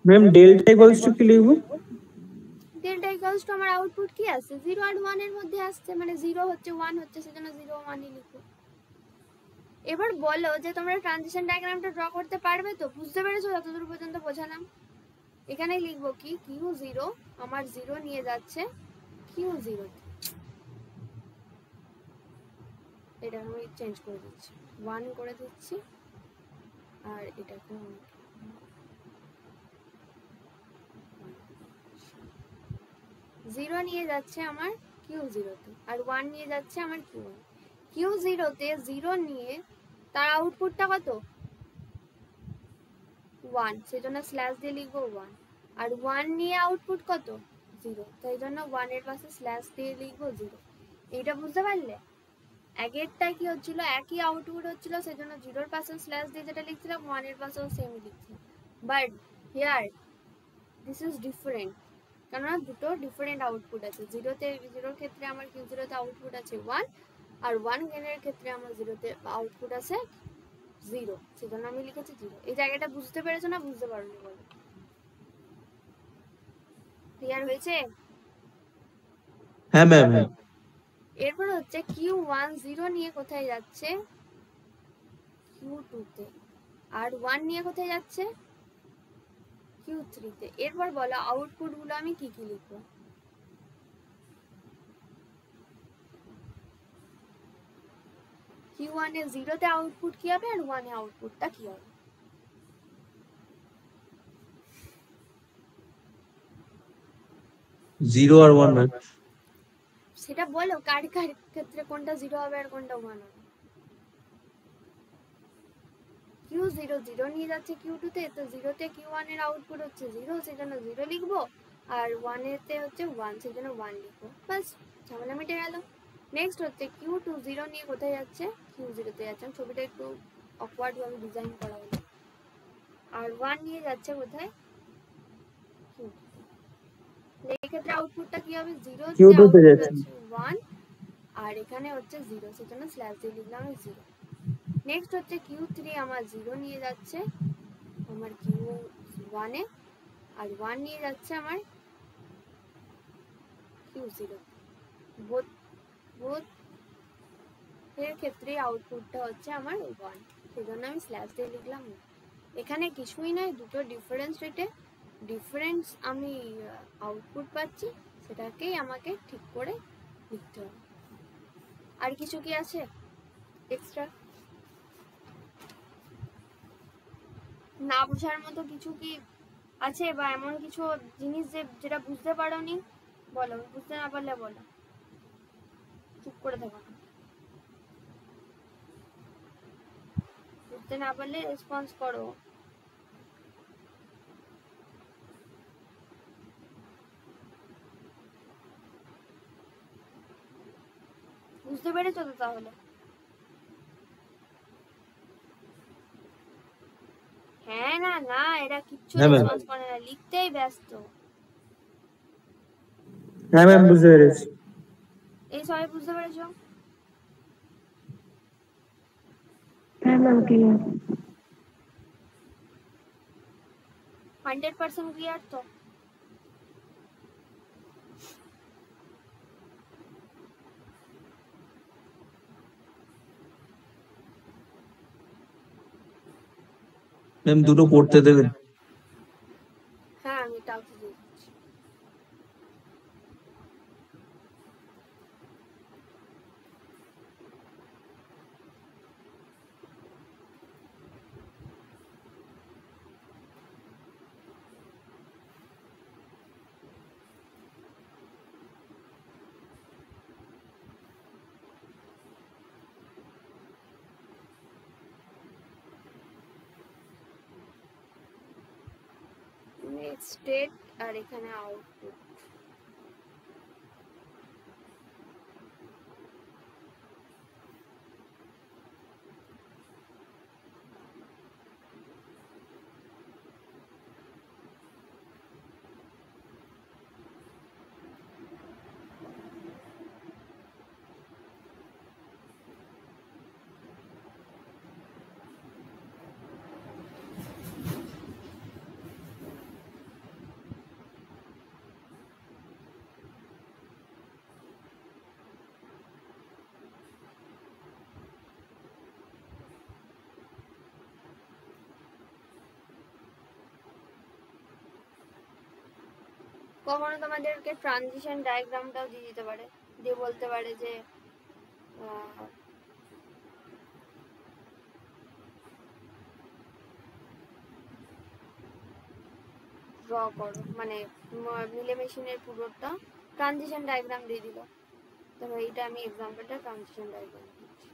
ম্যাম ডেল্টা ইকুয়ালস টু কি লিখবো? ডেল্টা ইকুয়ালস টু আমার আউটপুট কি আসছে 0 আর 1 এর মধ্যে আসছে, মানে 0 হচ্ছে 1 হচ্ছে, সেজন্য 0 1 ই লিখো। এবার বলো যে তোমরা ট্রানজিশন ডায়াগ্রামটা ড্র করতে পারবে তো? বুঝতে পেরেছো যতদূর পর্যন্ত বোঝালাম? এখানে লিখবো কি Q0 আমার 0 নিয়ে যাচ্ছে Q0 তে। এটা আমি চেঞ্জ করে দিচ্ছি, 1 করে দিচ্ছি, আর এটাকে 0 নিয়ে যাচ্ছে আমার Q0 তে, আর 1 নিয়ে যাচ্ছে আমার Q1। Q0 তে 0 নিয়ে তার আউটপুটটা কত? 1, সেজন্য স্ল্যাশ দিয়ে লিখবো 1। আর 1 নিয়ে আউটপুট কত? 0, তাই জন্য 1 এর পাশে স্ল্যাশ দিয়ে লিখবো 0। এইটা বুঝতে পারলে? আগেরটা কি হচ্ছিল, একই আউটপুট হচ্ছিল, সেজন্য 0 এর পাশে স্ল্যাশ দিয়ে যেটা লিখছিলাম 1 এর পাশেও সেম লিখছিলাম। But here this is different, কারণ দুটো ডিফারেন্ট আউটপুট আছে। 0 ক্ষেত্রে আমার Q0 তে আউটপুট আছে 1, আর 1 এর ক্ষেত্রে আমার 0 তে আউটপুট আছে 0, সেজন্য আমি লিখেছি 0। এই জায়গাটা বুঝতে পেরেছো না বুঝতে পারোনি বলো? ক্লিয়ার হয়েছে? হ্যাঁ ম্যাম, হ্যাঁ। এরপর হচ্ছে Q1 0 নিয়ে কোথায় যাচ্ছে? Q2 তে। আর 1 নিয়ে কোথায় যাচ্ছে? Q3 তে। এরপর বলো আউটপুট গুলো আমি কি কি লিখবো? Q1 এ 0 তে আউটপুট কি হবে, আর 1 এ আউটপুটটা কি হবে? জিরো আর ওয়ান ম্যাম। সেটা বলো কার কার ক্ষেত্রে কোনটা 0 হবে আর কোনটা 1 হবে? Q0 0 নিয়ে যাচ্ছে Q2 তে, তো 0 তে Q1 এর আউটপুট হচ্ছে 0, সেজন্য 0 লিখবো, আর 1 এতে হচ্ছে 1, সেজন্য 1 লিখবো। বাস, ঝামেলা মিটে গেল। নেক্সট হচ্ছে Q2 0 নিয়ে কোথায় যাচ্ছে? Q0 তে যাচ্ছে। ছবিটা একটু অকওয়ার্ড ভাবে ডিজাইন করা হলো। আর 1 নিয়ে যাচ্ছে কোথায়? Q2 তে। এই ক্ষেত্রে আউটপুটটা কি হবে? 0 তে Q2 তে আউটপুট যাচ্ছে। আছে 1, আর এখানে হচ্ছে 0, সেজন্য স্ল্যাশ দিয়ে লিখলাম 0। নেক্সট হচ্ছে Q3 আমার 0 নিয়ে যাচ্ছে আমার Q1 এ, আর 1 নিয়ে যাচ্ছে আমার Q0। বোথ এর ক্ষেত্রে আউটপুটটা হচ্ছে আমার 1, সেজন্য আমি স্ল্যাশ দিয়ে লিখলাম 1। এখানে কিছুই নয়, দুটো ডিফারেন্স রেটে ডিফারেন্স আমি আউটপুট পাচ্ছি, সেটাকেই আমাকে ঠিক করে লিখতে হবে। আর কিছু কি আছে এক্সট্রা? না বোঝার মতো কিছু কি আছে, বা এমন কিছু জিনিস যেটা বুঝতে পারোনি বলো, বুঝতে না পারলে বলো, চুপ করে থাকো না। বুঝতে না পারলে রেসপন্স করো। বুঝতে পেরেছো তো তাহলে? হ্যাঁ না না, এরা কিচ্ছু হ্যাঁ ম্যাম। রেসপন্স করে না, লিখতেই ব্যস্ত। হ্যাঁ ম্যাম বুঝতে পেরেছি। এই সবাই বুঝতে পেরেছো? হ্যাঁ ম্যাম ক্লিয়ার। 100% ক্লিয়ার তো? ম্যাম দুটো পড়তে দেবেন? হ্যাঁ আমি টাউট দিয়ে দিচ্ছি। এখানে স্টেট আর এখানে আউটপুট। কখনো তোমাদেরকে ট্রানজিশন ডায়াগ্রামটাও দিয়ে দিতে পারে, দিয়ে বলতে পারে যে ড্র করো, মানে মিলে মেশিনের পুরোটা ট্রানজিশন ডায়াগ্রাম দিয়ে দিল। তো এইটা আমি এক্সাম্পলটা ট্রানজিশন ডায়াগ্রাম দিচ্ছি।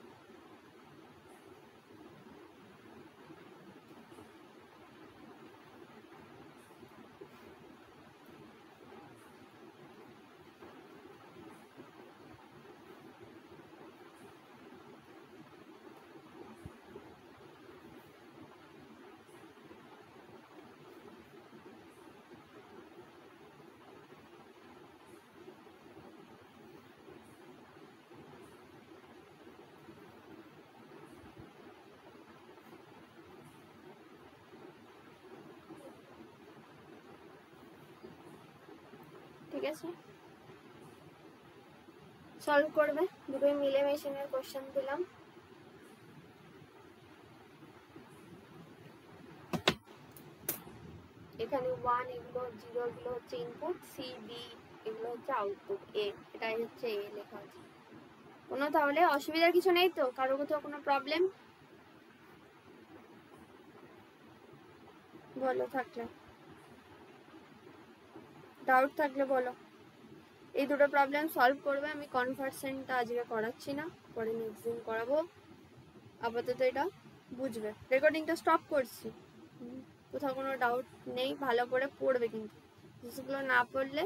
ঠিক আছে, সলভ করবে। দুটোই মিলে মেশিনের কোশ্চেন দিলাম। এখানে 1 এগুলো 0 এগুলো হচ্ছে ইনপুট, সি বি এগুলো হচ্ছে আউটপুট, এ এটাই হচ্ছে এ লেখা আছে। কোনো তাহলে অসুবিধার কিছু নেই তো? কারো কোথাও কোনো প্রবলেম বলো, থাকলে ডাউট থাকলে বলো। এই দুটো প্রবলেম সলভ করবে। আমি কনভার্সনটা আজকে করাচ্ছি না, পরে নেক্সট দিন করাবো। আপাতত এটা বুঝবে। রেকর্ডিংটা স্টপ করছি, কোথাও কোনো ডাউট নেই। ভালো করে পড়বে কিন্তু, জিনিসগুলো না পড়লে